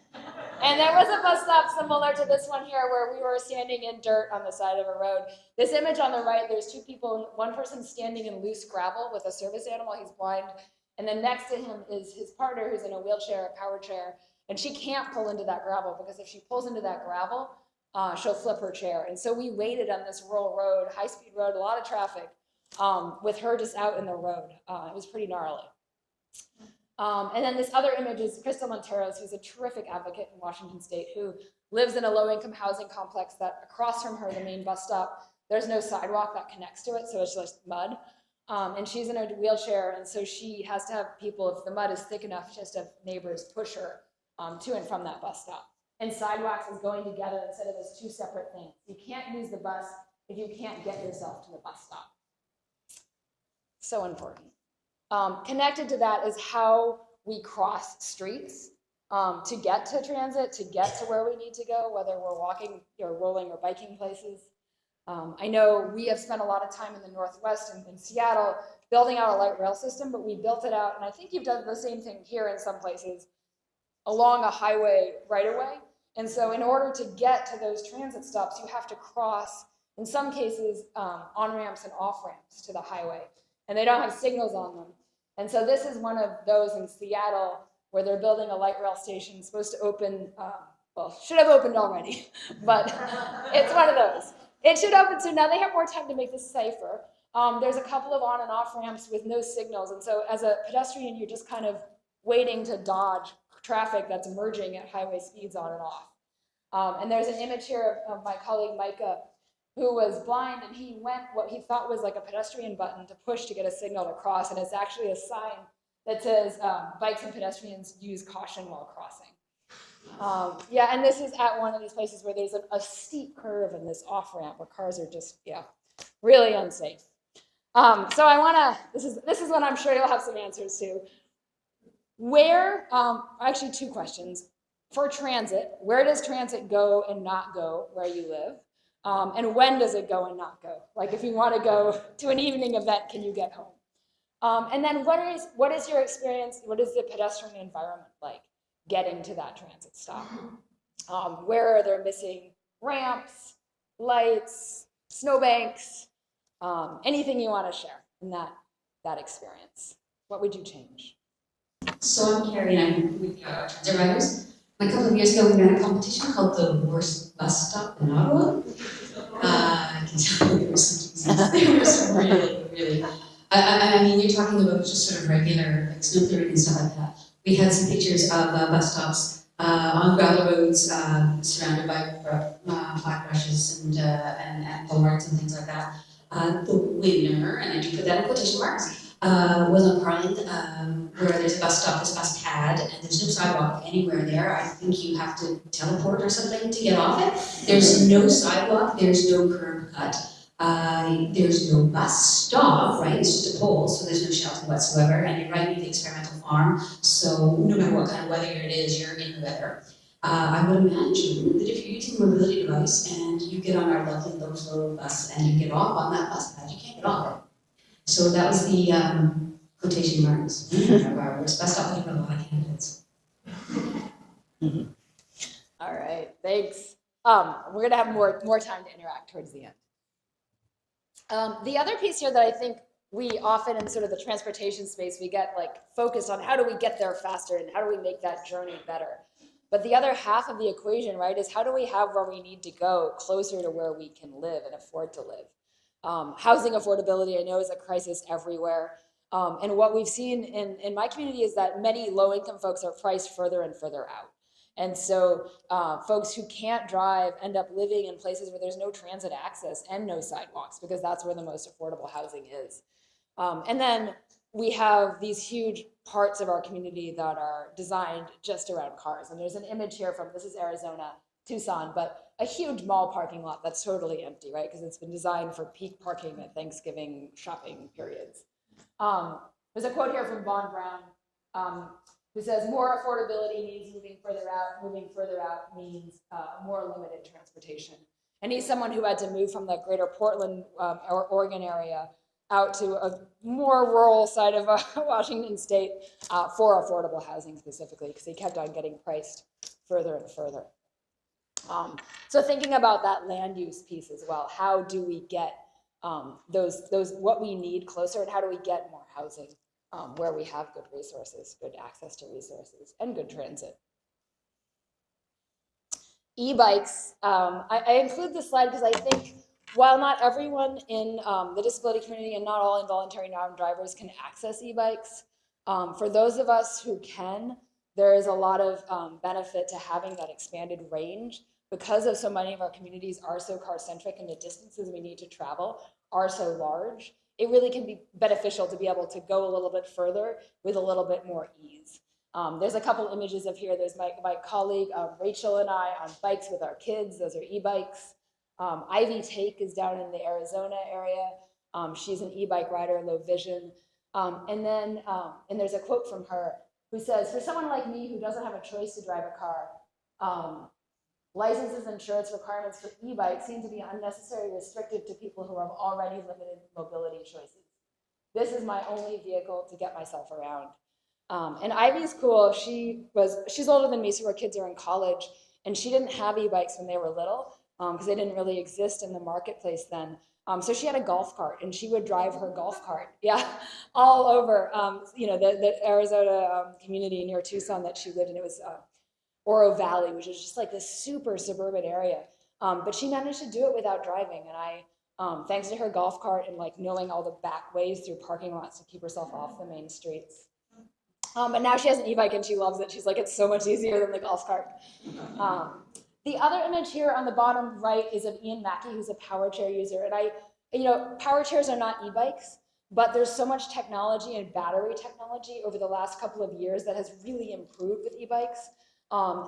And there was a bus stop similar to this one here where we were standing in dirt on the side of a road. This image on the right, there's two people, one person standing in loose gravel with a service animal, he's blind. And then next to him is his partner who's in a wheelchair, a power chair. And she can't pull into that gravel because if she pulls into that gravel, she'll flip her chair. And so we waited on this rural road, high-speed road, a lot of traffic, with her just out in the road. It was pretty gnarly. And then this other image is Crystal Monteros, who's a terrific advocate in Washington State, who lives in a low-income housing complex that across from her, the main bus stop, there's no sidewalk that connects to it, so it's just mud. And she's in a wheelchair, and so she has to have people, if the mud is thick enough, she has to have neighbors push her to and from that bus stop. And sidewalks is going together instead of as two separate things. You can't use the bus if you can't get yourself to the bus stop. So important. Connected to that is how we cross streets to get to transit, to get to where we need to go, whether we're walking or rolling or biking places. I know we have spent a lot of time in the Northwest and in Seattle building out a light rail system, but we built it out, and I think you've done the same thing here in some places, along a highway right away. And so in order to get to those transit stops, you have to cross, in some cases, on-ramps and off-ramps to the highway, and they don't have signals on them. And so this is one of those in Seattle where they're building a light rail station supposed to open, well, should have opened already, but it's one of those. It should open soon. Now they have more time to make this safer. There's a couple of on and off ramps with no signals. And so as a pedestrian, you're just kind of waiting to dodge traffic that's merging at highway speeds on and off. And there's an image here of my colleague Micah, who was blind, and he went what he thought was like a pedestrian button to push to get a signal to cross, and it's actually a sign that says bikes and pedestrians use caution while crossing. Yeah, and this is at one of these places where there's a steep curve in this off-ramp where cars are just, really unsafe. So I wanna, this is what I'm sure you'll have some answers to. Where, actually two questions. For transit, where does transit go and not go where you live? And when does it go and not go? Like if you want to go to an evening event, can you get home? And then what is your experience? What is the pedestrian environment like getting to that transit stop? Where are there missing ramps, lights, snowbanks, anything you want to share in that experience? What would you change? So I'm Carrie and I'm with the transit riders. A couple of years ago, we ran a competition called the Worst Bus Stop in Ottawa. I can tell you there were some reasons. They were some really. I mean, you're talking about just sort of regular like snow clearing and stuff like that. We had some pictures of bus stops on gravel roads surrounded by black brushes and bulwarks and things like that. The winner, and I do put that in quotation marks, was on Parliament, where there's a bus stop, there's a bus pad, and there's no sidewalk anywhere there. I think you have to teleport or something to get off it. There's no sidewalk, there's no curb cut, there's no bus stop, right? It's just a pole, so there's no shelter whatsoever. And you're right near the experimental farm, so no matter what kind of weather it is, you're in the weather. I would imagine that if you're using a mobility device and you get on our lovely low flow bus and you get off on that bus pad, you can't get off it. So that was the quotation marks of our worst bus stop. I think a lot of candidates. All right, thanks. We're gonna have more time to interact towards the end. The other piece here that I think we often in sort of the transportation space, we get like focused on how do we get there faster and how do we make that journey better. But the other half of the equation, right, is how do we have where we need to go closer to where we can live and afford to live? Housing affordability, I know, is a crisis everywhere. And what we've seen in my community is that many low-income folks are priced further and further out. And so folks who can't drive end up living in places where there's no transit access and no sidewalks, because that's where the most affordable housing is. And then we have these huge parts of our community that are designed just around cars. And there's an image here from, this is Arizona, Tucson, but a huge mall parking lot that's totally empty, right? Because it's been designed for peak parking at Thanksgiving shopping periods. There's a quote here from Von Braun, who says, more affordability means moving further out. Moving further out means more limited transportation. And he's someone who had to move from the greater Portland or Oregon area out to a more rural side of Washington State for affordable housing specifically, because he kept on getting priced further and further. So thinking about that land use piece as well, how do we get those what we need closer, and how do we get more housing where we have good resources, good access to resources, and good transit. E-bikes, I include this slide because I think while not everyone in the disability community and not all involuntary non-drivers can access e-bikes, for those of us who can, there is a lot of benefit to having that expanded range because of so many of our communities are so car-centric and the distances we need to travel are so large. It really can be beneficial to be able to go a little bit further with a little bit more ease. There's a couple images of here. There's my colleague, Rachel, and I on bikes with our kids. Those are e-bikes. Ivy Take is down in the Arizona area. She's an e-bike rider, low vision. And there's a quote from her who says, for someone like me who doesn't have a choice to drive a car, licenses and insurance requirements for e-bikes seem to be unnecessarily restrictive to people who have already limited mobility choices. This is my only vehicle to get myself around. And Ivy's cool. She's older than me, so her kids are in college, and she didn't have e-bikes when they were little because they didn't really exist in the marketplace then. So she had a golf cart, and she would drive her golf cart, all over, the Arizona community near Tucson that she lived in. It was Oro Valley, which is just like this super suburban area. But she managed to do it without driving, and I, thanks to her golf cart and like knowing all the back ways through parking lots to keep herself off the main streets. But now she has an e-bike and she loves it. She's like, it's so much easier than the golf cart. The other image here on the bottom right is of Ian Mackey, who's a power chair user. And power chairs are not e-bikes, but there's so much technology and battery technology over the last couple of years that has really improved with e-bikes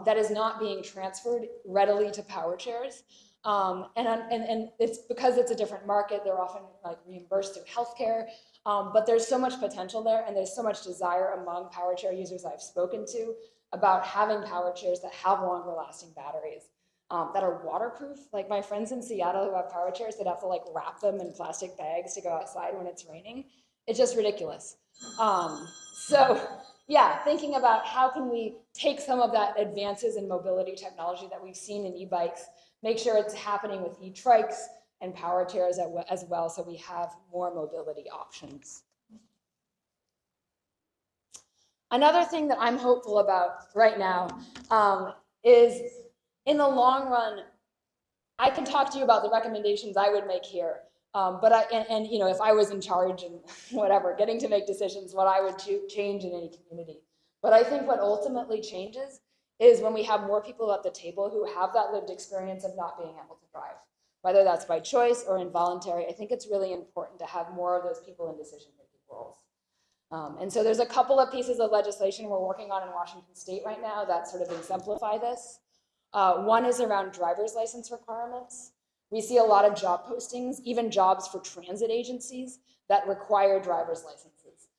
that is not being transferred readily to power chairs. And it's because it's a different market. They're often like reimbursed through healthcare. But there's so much potential there, and there's so much desire among power chair users I've spoken to about having power chairs that have longer lasting batteries that are waterproof. Like my friends in Seattle who have power chairs that have to like wrap them in plastic bags to go outside when it's raining. It's just ridiculous. Thinking about how can we take some of that advances in mobility technology that we've seen in e-bikes, make sure it's happening with e-trikes and power chairs as well, so we have more mobility options. Another thing that I'm hopeful about right now is in the long run, I can talk to you about the recommendations I would make here, if I was in charge and whatever, getting to make decisions, what I would change in any community. But I think what ultimately changes is when we have more people at the table who have that lived experience of not being able to drive. Whether that's by choice or involuntary, I think it's really important to have more of those people in decision-making roles. And so there's a couple of pieces of legislation we're working on in Washington State right now that sort of exemplify this. One is around driver's license requirements. We see a lot of job postings, even jobs for transit agencies that require driver's licenses.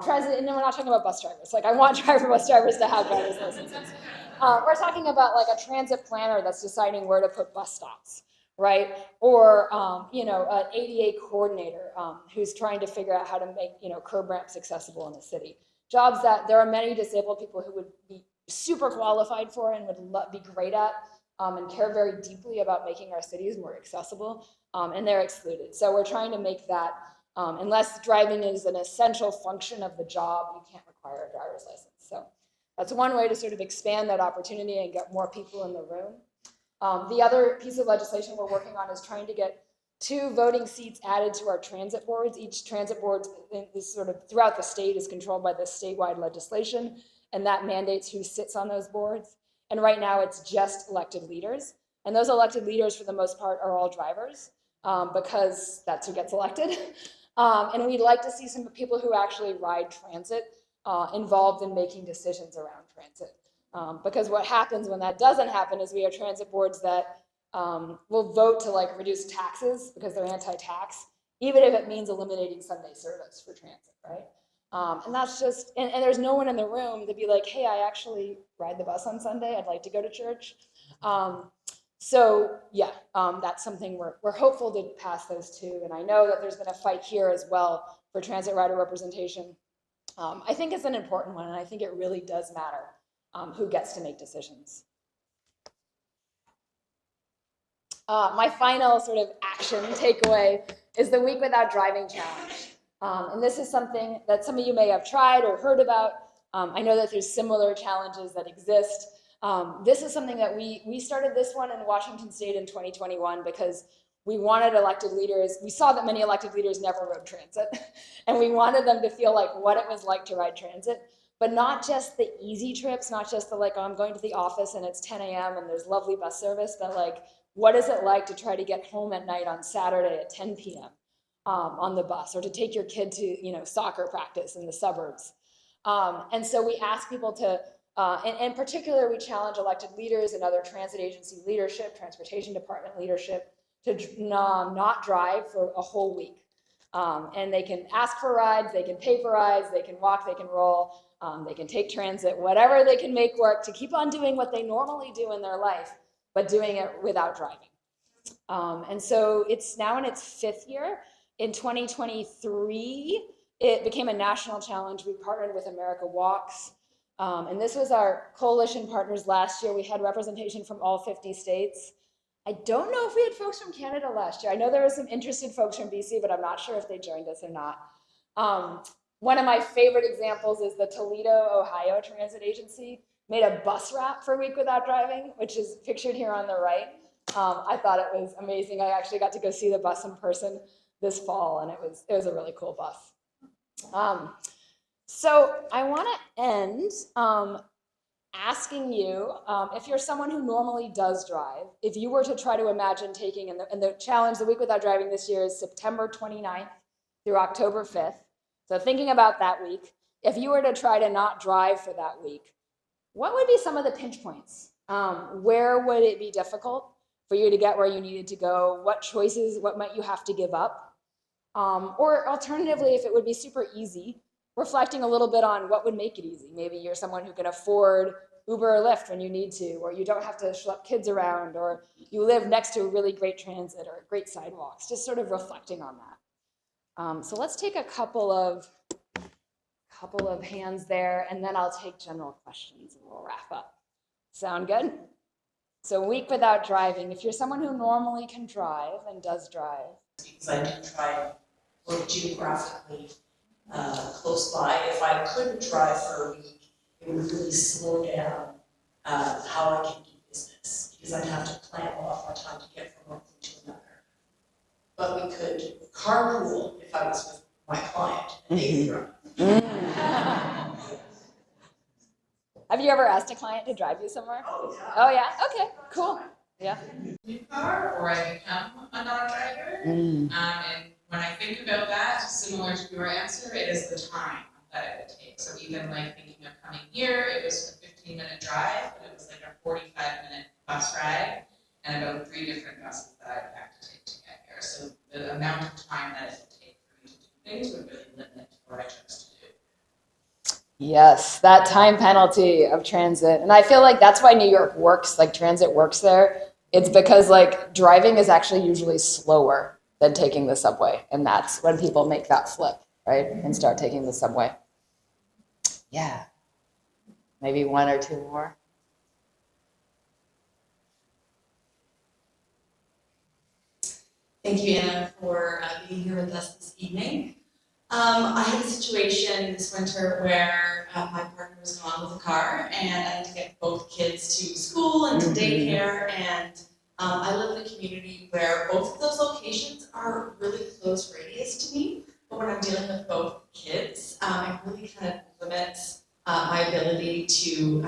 Transit, and then we're not talking about bus drivers. Like I want bus drivers to have driver's licenses. We're talking about like a transit planner that's deciding where to put bus stops. Right? Or, an ADA coordinator who's trying to figure out how to make, curb ramps accessible in the city. Jobs that there are many disabled people who would be super qualified for and would be great at and care very deeply about making our cities more accessible, and they're excluded. So we're trying to make that, unless driving is an essential function of the job, you can't require a driver's license. So that's one way to sort of expand that opportunity and get more people in the room. The other piece of legislation we're working on is trying to get 2 voting seats added to our transit boards. Each transit board is sort of throughout the state is controlled by the statewide legislation, and that mandates who sits on those boards. And right now it's just elected leaders. And those elected leaders, for the most part, are all drivers because that's who gets elected. And we'd like to see some people who actually ride transit involved in making decisions around transit. Because what happens when that doesn't happen is we have transit boards that will vote to like reduce taxes because they're anti-tax, even if it means eliminating Sunday service for transit, right? And that's just, and there's no one in the room to be like, hey, I actually ride the bus on Sunday. I'd like to go to church. So yeah, that's something we're hopeful to pass those two. And I know that there's been a fight here as well for transit rider representation. I think it's an important one, and I think it really does matter who gets to make decisions. My final sort of action takeaway is the Week Without Driving Challenge. And this is something that some of you may have tried or heard about. I know that there's similar challenges that exist. This is something that we started this one in Washington State in 2021 because we wanted elected leaders. We saw that many elected leaders never rode transit, and we wanted them to feel like what it was like to ride transit, but not just the easy trips, not just the like, oh, I'm going to the office and it's 10 a.m. and there's lovely bus service, but like, what is it like to try to get home at night on Saturday at 10 p.m. On the bus, or to take your kid to soccer practice in the suburbs? And so we ask people to, and in particular, we challenge elected leaders and other transit agency leadership, transportation department leadership, to not drive for a whole week. And they can ask for rides, they can pay for rides, they can walk, they can roll, they can take transit, whatever they can make work to keep on doing what they normally do in their life, but doing it without driving. And so it's now in its 5th year. In 2023, it became a national challenge. We partnered with America Walks. And this was our coalition partners last year. We had representation from all 50 states. I don't know if we had folks from Canada last year. I know there were some interested folks from BC, but I'm not sure if they joined us or not. One of my favorite examples is the Toledo, Ohio Transit Agency made a bus route for Week Without Driving, which is pictured here on the right. I thought it was amazing. I actually got to go see the bus in person this fall, and it was a really cool bus. So I want to end asking you, if you're someone who normally does drive, if you were to try to imagine taking, and the challenge, the Week Without Driving this year is September 29th through October 5th. So thinking about that week, if you were to try to not drive for that week, what would be some of the pinch points? Where would it be difficult for you to get where you needed to go? What choices, what might you have to give up? Or alternatively, if it would be super easy, reflecting a little bit on what would make it easy. Maybe you're someone who can afford Uber or Lyft when you need to, or you don't have to schlep kids around, or you live next to a really great transit or great sidewalks, just sort of reflecting on that. So let's take a couple of hands there, and then I'll take general questions and we'll wrap up. Sound good? So Week Without Driving, if you're someone who normally can drive and does drive. Because I do try to work geographically close by. If I couldn't drive for a week, it would really slow down how I can do business, because I'd have to plan a lot more time to get from one thing to another. But we could carpool if I was with my client and they could drive. Have you ever asked a client to drive you somewhere? Oh, yeah. Oh, yeah? Okay, cool. Yeah. New car, or I become a non-driver. And when I think about that, similar to your answer, it is the time that it would take. So even like thinking of coming here, it was a 15-minute drive, but it was like a 45-minute bus ride and about 3 different buses that I would have to take to get here. So the amount of time that it would take for me to do things would really limit what I chose to do. Yes, that time penalty of transit. And I feel like that's why New York works, like transit works there. It's because like driving is actually usually slower than taking the subway. And that's when people make that flip, right? And start taking the subway. Yeah. Maybe 1 or 2 more. Thank you, Anna, for being here with us this evening. I had a situation this winter where my partner was gone with a car, and I had to get both kids to school and to daycare, and I live in a community where both of those locations are really close radius to me, but when I'm dealing with both kids, it really kind of limits my ability to,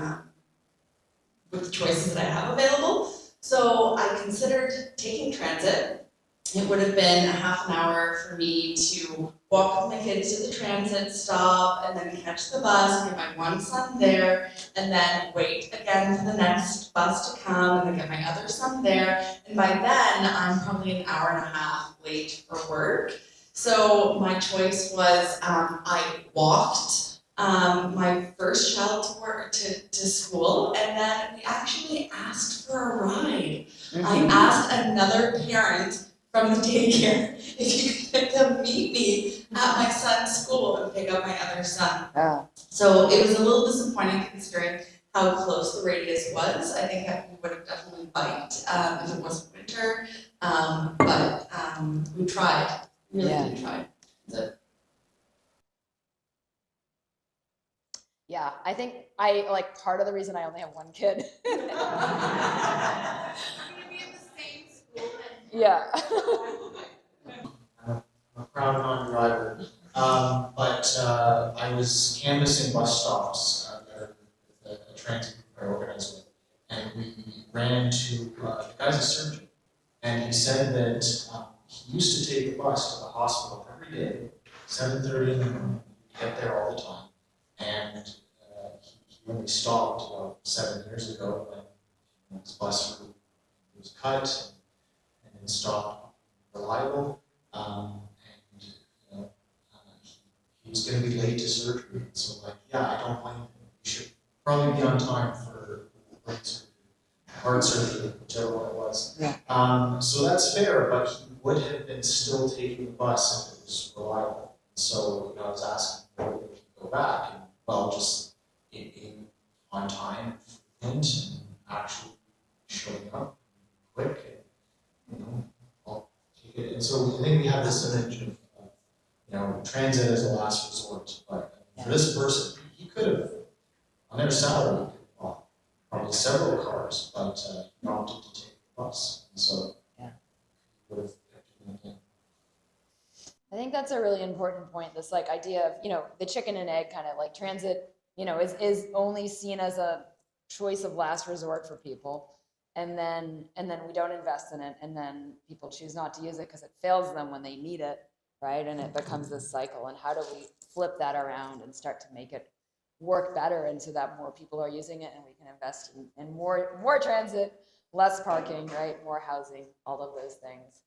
with the choices that I have available. So I considered taking transit. It would have been a half an hour for me to walk with my kids to the transit stop and then catch the bus, get my one son there, and then wait again for the next bus to come and then get my other son there. And by then, I'm probably an hour and a half late for work. So my choice was I walked my first child to school, and then we actually asked for a ride. I asked another parent from the daycare if you could come meet me at my son's school and pick up my other son. So it was a little disappointing considering how close the radius was. I think that we would have definitely biked if it wasn't winter, but we tried, really did try. Yeah, I think part of the reason I only have one kid. Yeah. I'm a proud non-driver, but I was canvassing bus stops with a transit group I organized with, and we ran into the guy's a surgeon, and he said that he used to take the bus to the hospital every day, 7:30 in the morning, he'd get there all the time, and he only stopped about 7 years ago when his bus route was cut and stopped reliable. He was going to be late to surgery, so I don't blame him. He should probably be on time for brain surgery, heart surgery, whichever one it was. Yeah. So that's fair, but he would have been still taking the bus if it was reliable. So I was asking him if he could go back, and just being on time and actually showing up quick, and I'll take it. And so I think we have this image of transit as a last resort, but for this person, he could have, on their salary, probably several cars, but he opted to take the bus, and so he would have kept it in. I think that's a really important point. This idea of the chicken and egg kind of transit, is only seen as a choice of last resort for people, and then we don't invest in it, and then people choose not to use it because it fails them when they need it. Right, and it becomes this cycle. And how do we flip that around and start to make it work better, and so that more people are using it, and we can invest in more transit, less parking, right, more housing, all of those things.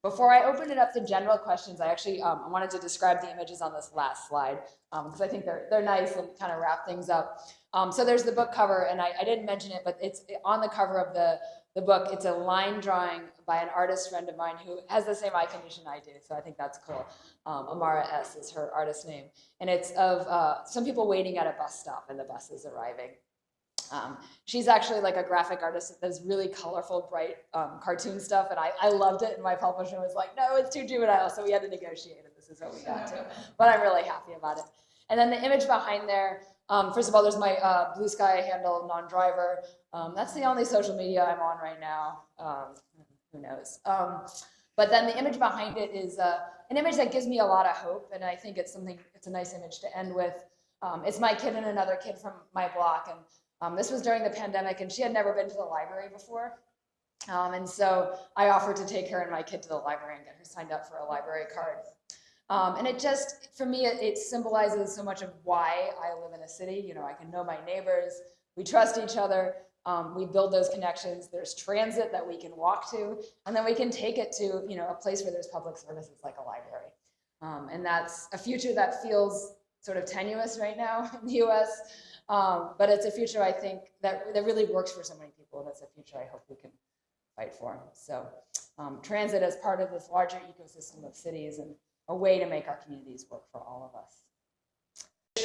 Before I open it up to general questions, I actually wanted to describe the images on this last slide because I think they're nice and kind of wrap things up. So there's the book cover, and I didn't mention it, but it's on the cover of the book. It's a line drawing by an artist friend of mine who has the same eye condition I do, so I think that's cool. Amara S. is her artist name, and it's of some people waiting at a bus stop, and the bus is arriving. She's actually a graphic artist that does really colorful, bright cartoon stuff, and I loved it, and my publisher was like, no, it's too juvenile, so we had to negotiate it. This is what we got to, but I'm really happy about it. And then the image behind there, first of all, there's my Blue Sky handle, non-driver. That's the only social media I'm on right now. Who knows? But then the image behind it is an image that gives me a lot of hope, and I think it's a nice image to end with. It's my kid and another kid from my block, and this was during the pandemic, and she had never been to the library before. And so I offered to take her and my kid to the library and get her signed up for a library card. And it just, for me, it symbolizes so much of why I live in a city. I can know my neighbors, we trust each other, we build those connections, there's transit that we can walk to, and then we can take it to a place where there's public services like a library. And that's a future that feels sort of tenuous right now in the US, but it's a future I think that really works for so many people, and it's a future I hope we can fight for. So transit as part of this larger ecosystem of cities and a way to make our communities work for all of us.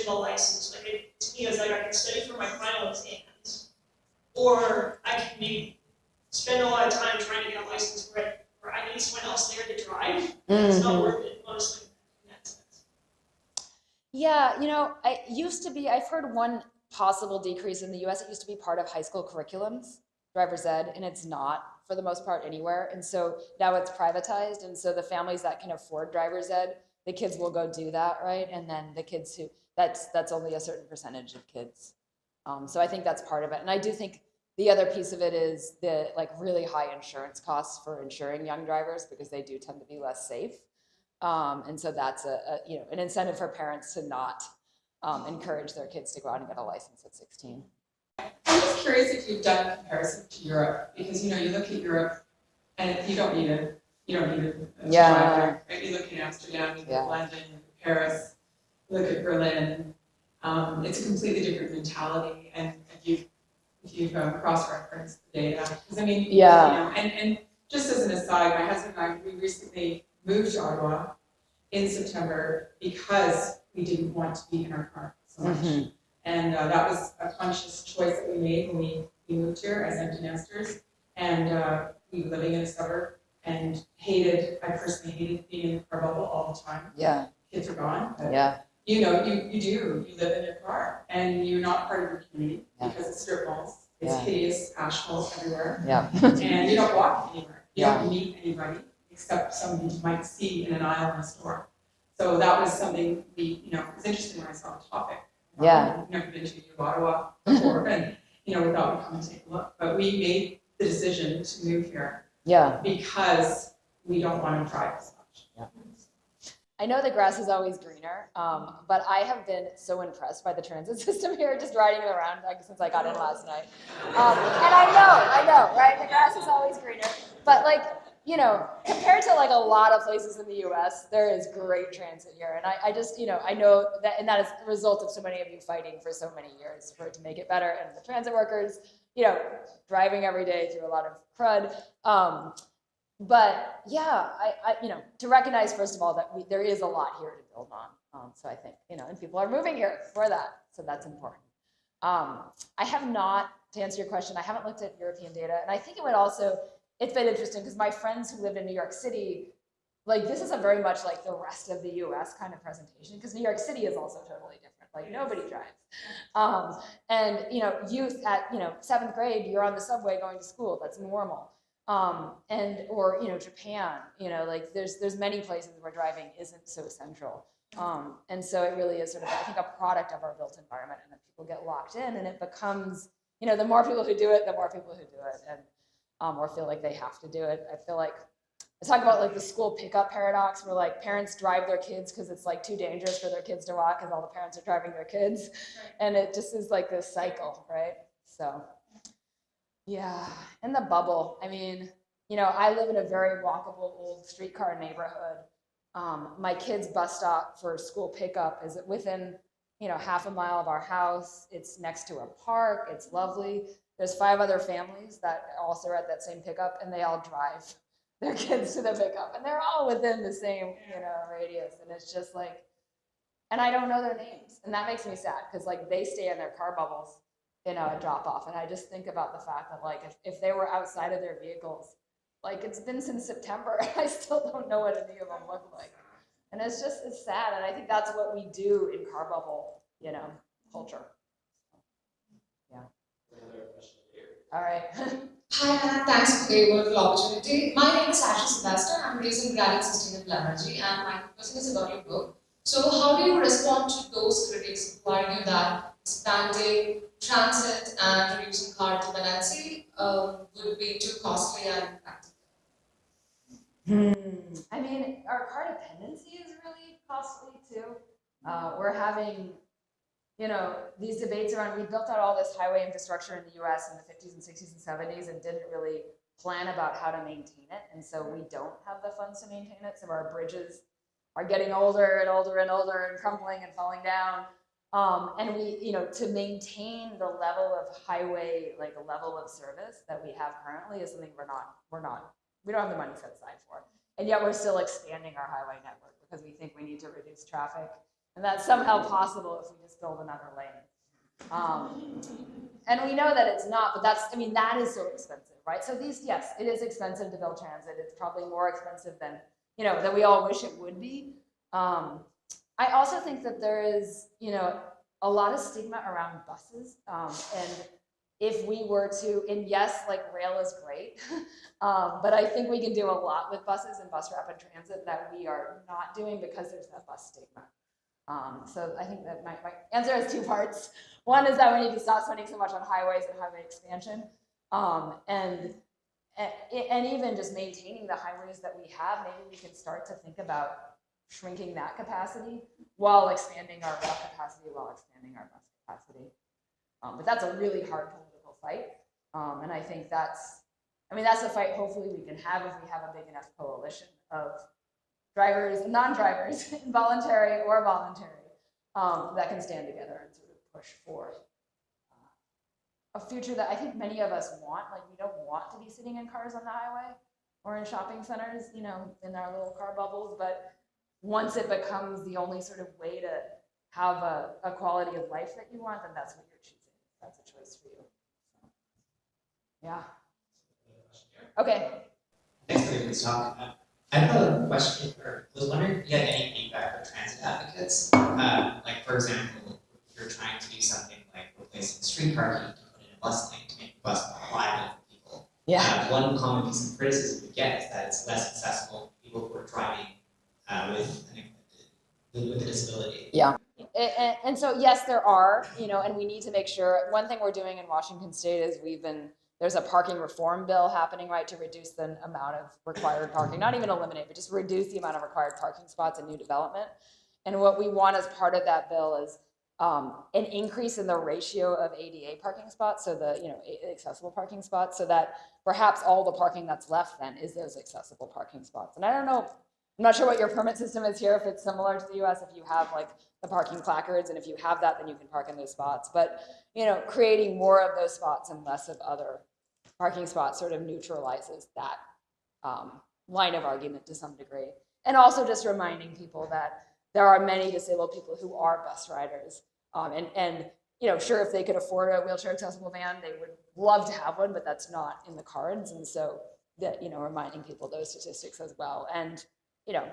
License, to me, it's I can study for my final exams, or I can maybe spend a lot of time trying to get a license where I need someone else there to drive. It's not worth it, honestly, in that sense. Yeah, I've heard one possible decrease in the US. It used to be part of high school curriculums, driver's ed, and it's not for the most part anywhere. And so now it's privatized. And so the families that can afford driver's ed, the kids will go do that, right? And then the kids who, that's only a certain percentage of kids. So I think that's part of it. And I do think the other piece of it is the really high insurance costs for insuring young drivers, because they do tend to be less safe. And so that's an incentive for parents to not encourage their kids to go out and get a license at 16. I'm just curious if you've done a comparison to Europe, because you look at Europe and you don't need a driver, right? You look at Amsterdam, you look at London, you look at Paris, you look at Berlin. It's a completely different mentality, and if you've cross-referenced the data, because I mean, Yeah. you know, and just as an aside, my husband and I, we recently moved to Ottawa in September because we didn't want to be in our car so much. And that was a conscious choice that we made when we moved here as empty nesters, and we were living in a suburb and I personally hated being in the car bubble all the time. Yeah. Kids are gone. But Yeah. you know, you live in your car and you're not part of your community because it's strip malls. It's hideous asphalt everywhere. Yeah. And you don't walk anywhere. You Yeah. don't meet anybody except somebody you might see in an aisle in a store. So that was something it was interesting when I saw the topic. Yeah. I've never been to Ottawa before, and we thought we'd come and take a look. But we made the decision to move here. Yeah. Because we don't want to drive as much. Yeah. I know the grass is always greener, but I have been so impressed by the transit system here, just riding around since I got in last night. And I know, right? The grass is always greener, but compared to a lot of places in the U.S., there is great transit here, and I just, I know that, and that is the result of so many of you fighting for so many years for it to make it better, and the transit workers, driving every day through a lot of crud. But yeah, I to recognize first of all that there is a lot here to build on. So I think and people are moving here for that, so that's important. I have not, to answer your question, I haven't looked at European data, and I think it's been interesting because my friends who live in New York City, this is a very much like the rest of the U.S. kind of presentation, because New York City is also totally different. Nobody drives, and youth at 7th grade, you're on the subway going to school. That's normal. Or Japan, there's many places where driving isn't so central. And so it really is sort of, I think, a product of our built environment, and that people get locked in, and it becomes, the more people who do it, the more people who do it, and or feel like they have to do it. I feel like I talk about the school pickup paradox, where parents drive their kids because it's too dangerous for their kids to walk because all the parents are driving their kids, and it just is this cycle, right? So. Yeah, and the bubble. I mean, I live in a very walkable old streetcar neighborhood. My kids' bus stop for school pickup is within, half a mile of our house. It's next to a park. It's lovely. There's 5 other families that also are at that same pickup, and they all drive their kids to the pickup, and they're all within the same, radius. And it's just and I don't know their names, and that makes me sad because they stay in their car bubbles. A drop off. And I just think about the fact that if they were outside of their vehicles, it's been since September, I still don't know what any of them look like. And it's sad. And I think that's what we do in car bubble, culture. Yeah. All right. Hi, Hannah. Thanks for the wonderful opportunity. My name is Ashley Sylvester. I'm based in Granite Sustainable Energy, and my question is about your book. So how do you respond to those critics who argue that expanding transit and reducing car dependency would be too costly and impractical? I mean, our car dependency is really costly too. We're having, these debates around, we built out all this highway infrastructure in the US in the 50s and 60s and 70s and didn't really plan about how to maintain it. And so we don't have the funds to maintain it. So our bridges are getting older and older and older and crumbling and falling down. And we, to maintain the level of highway, a level of service that we have currently is something we don't have the money set aside for. And yet we're still expanding our highway network because we think we need to reduce traffic. And that's somehow possible if we just build another lane. And we know that it's not, but that is so expensive, right? So yes, it is expensive to build transit. It's probably more expensive than, that we all wish it would be. I also think that there is, a lot of stigma around buses. And if we were to, and yes, rail is great, but I think we can do a lot with buses and bus rapid transit that we are not doing because there's that bus stigma. So I think that my answer has 2 parts. One is that we need to stop spending so much on highways and highway expansion. And even just maintaining the highways that we have, maybe we can start to think about shrinking that capacity while expanding our rail capacity, while expanding our bus capacity. But that's a really hard political fight. And I think that's a fight hopefully we can have if we have a big enough coalition of drivers and non-drivers, involuntary or voluntary, that can stand together and sort of push for a future that I think many of us want. Like, we don't want to be sitting in cars on the highway or in shopping centers, you know, in our little car bubbles, but once it becomes the only sort of way to have a quality of life that you want, then that's what you're choosing. That's a choice for you. So, yeah. Okay. Thanks for the talk. I have a question, or was wondering if you had any feedback for transit advocates. Like, for example, if you're trying to do something like replacing street parking to put in a bus lane to make the bus more reliable for people. Yeah. One common piece of criticism we get is that it's less accessible for people who are driving with a disability. Yeah. And so, yes, there are, you know, and we need to make sure. One thing we're doing in Washington State is there's a parking reform bill happening, right, to reduce the amount of required parking, not even eliminate, but just reduce the amount of required parking spots in new development. And what we want as part of that bill is an increase in the ratio of ADA parking spots, so the, you know, accessible parking spots, so that perhaps all the parking that's left then is those accessible parking spots. And I don't know, I'm not sure what your permit system is here, if it's similar to the US, if you have like the parking placards, and if you have that, then you can park in those spots. But, you know, creating more of those spots and less of other parking spots sort of neutralizes that line of argument to some degree. And also just reminding people that there are many disabled people who are bus riders. And you know, sure, if they could afford a wheelchair accessible van, they would love to have one, but that's not in the cards. And so that, you know, reminding people those statistics as well. And, you know,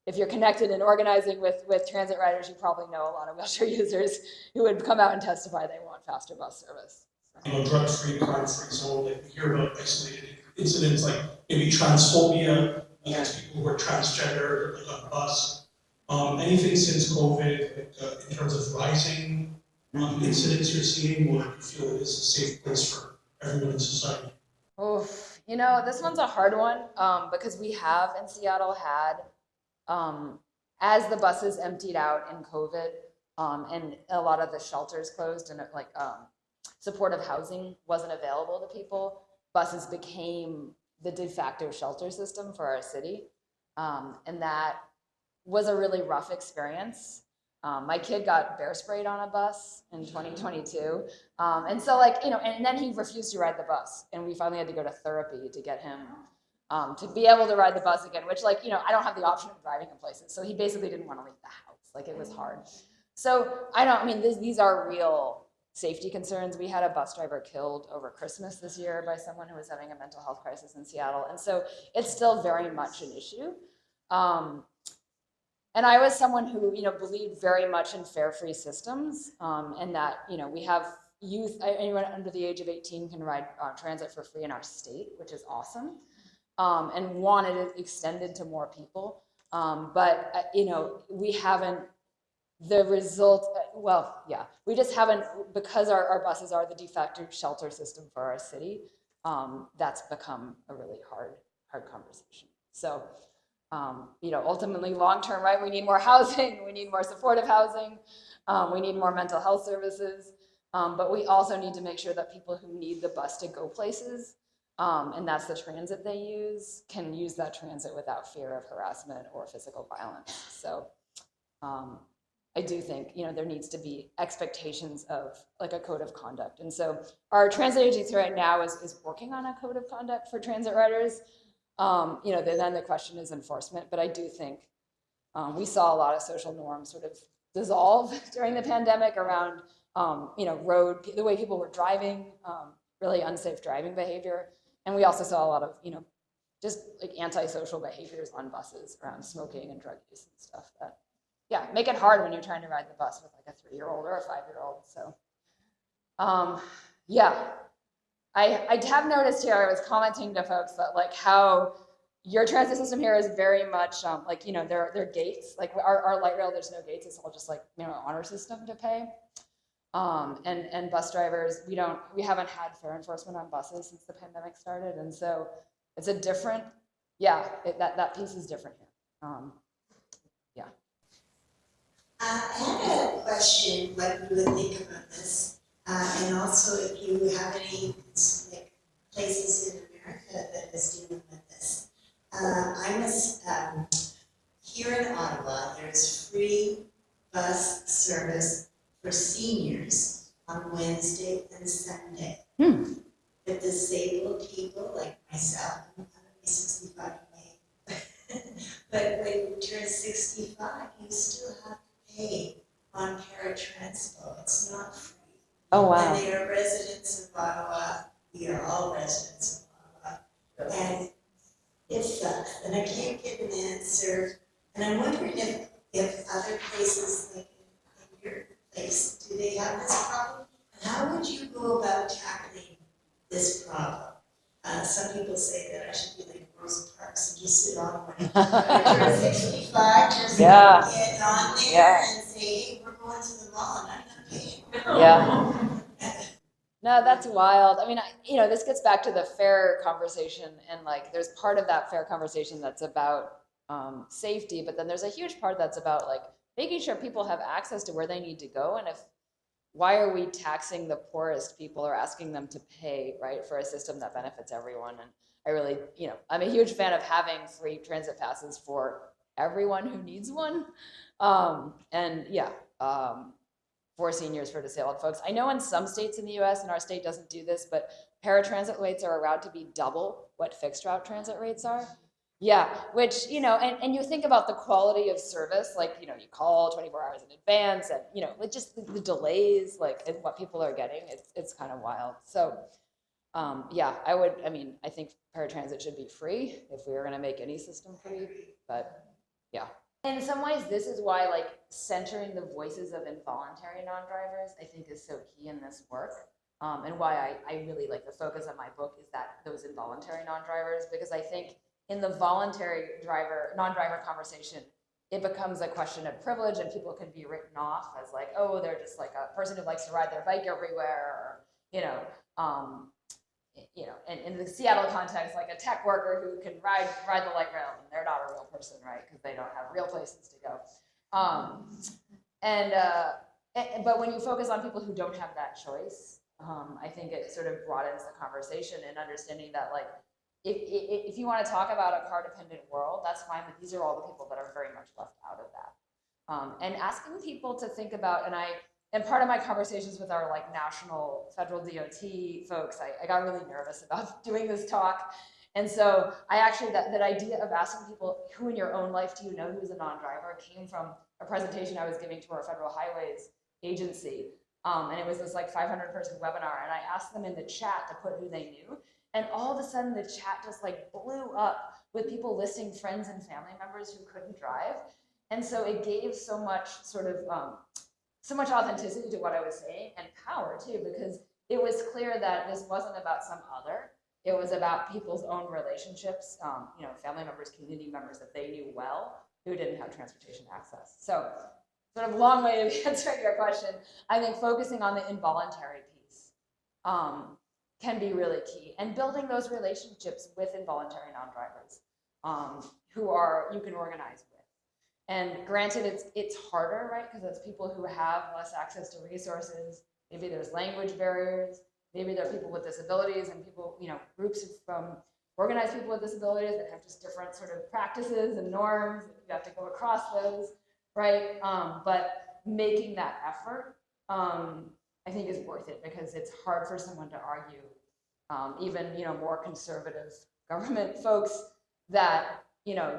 if you're connected and organizing with transit riders, you probably know a lot of wheelchair users who would come out and testify they want faster bus service. You know, drug-free, crime-free zone, like we hear about isolated incidents like maybe transphobia against people who are transgender, like on a bus. Anything since COVID, like, in terms of rising incidents you're seeing, or do you feel it is a safe place for everyone in society? Oh, you know, this one's a hard one because we have in Seattle had, as the buses emptied out in COVID and a lot of the shelters closed and like supportive housing wasn't available to people, buses became the de facto shelter system for our city. And that was a really rough experience. My kid got bear sprayed on a bus in 2022. And so like, you know, and then he refused to ride the bus. And we finally had to go to therapy to get him to be able to ride the bus again, which, like, you know, I don't have the option of driving in places. So he basically didn't want to leave the house. Like, it was hard. So these are real safety concerns. We had a bus driver killed over Christmas this year by someone who was having a mental health crisis in Seattle. And so it's still very much an issue. And I was someone who, you know, believed very much in fare free systems, and that, you know, we have youth, anyone under the age of 18 can ride transit for free in our state, which is awesome, and wanted it extended to more people. But, you know, we haven't, the result, we just haven't, because our buses are the de facto shelter system for our city, that's become a really hard conversation. So, you know, ultimately long-term, right, we need more housing, we need more supportive housing, we need more mental health services, but we also need to make sure that people who need the bus to go places, and that's the transit they use, can use that transit without fear of harassment or physical violence. So I do think, you know, there needs to be expectations of like a code of conduct. And so our transit agency right now is working on a code of conduct for transit riders. You know, then the question is enforcement, but I do think we saw a lot of social norms sort of dissolve during the pandemic around, you know, the way people were driving, really unsafe driving behavior. And we also saw a lot of, you know, just like antisocial behaviors on buses around smoking and drug use and stuff that, yeah, make it hard when you're trying to ride the bus with like a 3-year-old or a 5-year-old. So, yeah. I have noticed here, I was commenting to folks that like how your transit system here is very much like, you know, there are gates, like our light rail, there's no gates. It's all just like, you know, honor system to pay. And bus drivers, we haven't had fare enforcement on buses since the pandemic started. And so it's a different, that piece is different here. Yeah. I had a question, what you would think about this, and also if you have any like places in America that is dealing with this. Here in Ottawa, there's free bus service for seniors on Wednesday and Sunday. But disabled people like myself, I'm gonna be 65 in May. But when you turn 65, you still have to pay on paratransport. It's not free. Oh, wow. And they are residents of Ottawa. We are all residents of Ottawa. And it sucks. And I can't get an answer. And I'm wondering if other places, like in your place, do they have this problem? And how would you go about tackling this problem? Some people say that I should be like Rosa Parks and just sit on my, turn 65, just Yeah. get on there Yeah. and say, hey, we're going to the mall and I'm not paying. Yeah. No, that's wild. I mean, this gets back to the fair conversation, and like, there's part of that fair conversation that's about safety, but then there's a huge part that's about like making sure people have access to where they need to go. And why are we taxing the poorest people or asking them to pay, right, for a system that benefits everyone? And I really, I'm a huge fan of having free transit passes for everyone who needs one. For seniors, for disabled folks. I know in some states in the US, and our state doesn't do this, but paratransit rates are allowed to be double what fixed route transit rates are. Yeah, which, and you think about the quality of service, like, you call 24 hours in advance, and, with just the delays, like, and what people are getting, it's kind of wild. So, I think paratransit should be free if we were going to make any system free, but yeah. In some ways, this is why, like, centering the voices of involuntary non-drivers, I think, is so key in this work. And why I really like the focus of my book is that those involuntary non-drivers, because I think in the voluntary non-driver conversation, it becomes a question of privilege, and people can be written off as like, oh, they're just like a person who likes to ride their bike everywhere, or, and in the Seattle context, like a tech worker who can ride the light rail, and they're not a real person, right? Because they don't have real places to go. But when you focus on people who don't have that choice, I think it sort of broadens the conversation and understanding that, like, if you want to talk about a car-dependent world, that's fine, but these are all the people that are very much left out of that. And asking people to think about, and part of my conversations with our like national federal DOT folks, I got really nervous about doing this talk. And so I actually, that idea of asking people, who in your own life do you know who's a non-driver, came from a presentation I was giving to our Federal Highways Agency. And it was this like 500-person webinar, and I asked them in the chat to put who they knew. And all of a sudden the chat just like blew up with people listing friends and family members who couldn't drive. And so it gave so much sort of, so much authenticity to what I was saying, and power too, because it was clear that this wasn't about some other. It was about people's own relationships, family members, community members that they knew well who didn't have transportation access. So sort of long way of answering your question. I think focusing on the involuntary piece can be really key, and building those relationships with involuntary non-drivers who you can organize with. And granted, it's harder, right? Because it's people who have less access to resources. Maybe there's language barriers. Maybe there are people with disabilities and people, groups from organized people with disabilities that have just different sort of practices and norms. You have to go across those, right? But making that effort, I think, is worth it, because it's hard for someone to argue, even, more conservative government folks, that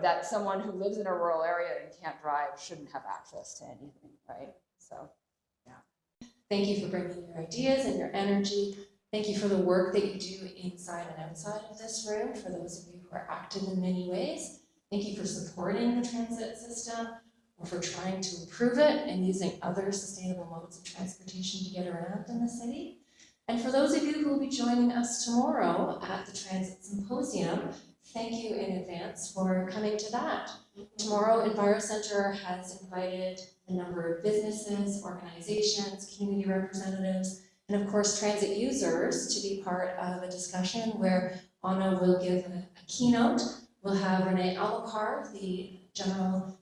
that someone who lives in a rural area and can't drive shouldn't have access to anything, right? So, yeah. Thank you for bringing your ideas and your energy. Thank you for the work that you do inside and outside of this room, for those of you who are active in many ways. Thank you for supporting the transit system, or for trying to improve it and using other sustainable modes of transportation to get around in the city. And for those of you who will be joining us tomorrow at the Transit Symposium, thank you in advance for coming to that. Tomorrow, EnviroCentre has invited a number of businesses, organizations, community representatives, and of course transit users to be part of a discussion where Anna will give a keynote. We'll have Renee Alokar, the general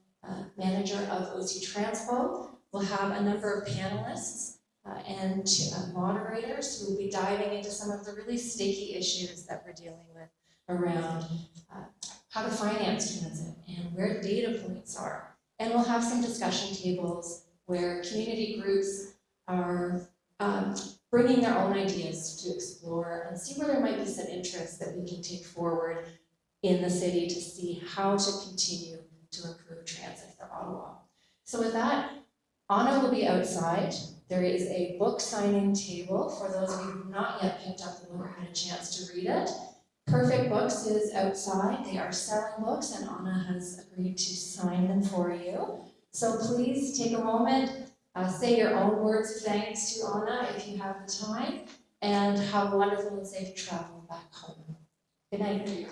manager of OC Transpo. We'll have a number of panelists and moderators who will be diving into some of the really sticky issues that we're dealing with around how to finance transit and where data points are. And we'll have some discussion tables where community groups are bringing their own ideas to explore and see where there might be some interest that we can take forward in the city to see how to continue to improve transit for Ottawa. So with that, Anna will be outside. There is a book signing table for those of you who have not yet picked up the book or had a chance to read it. Perfect Books is outside. They are selling books and Anna has agreed to sign them for you. So please take a moment, say your own words of thanks to Anna if you have the time, and have wonderful and safe travel back home. Good night.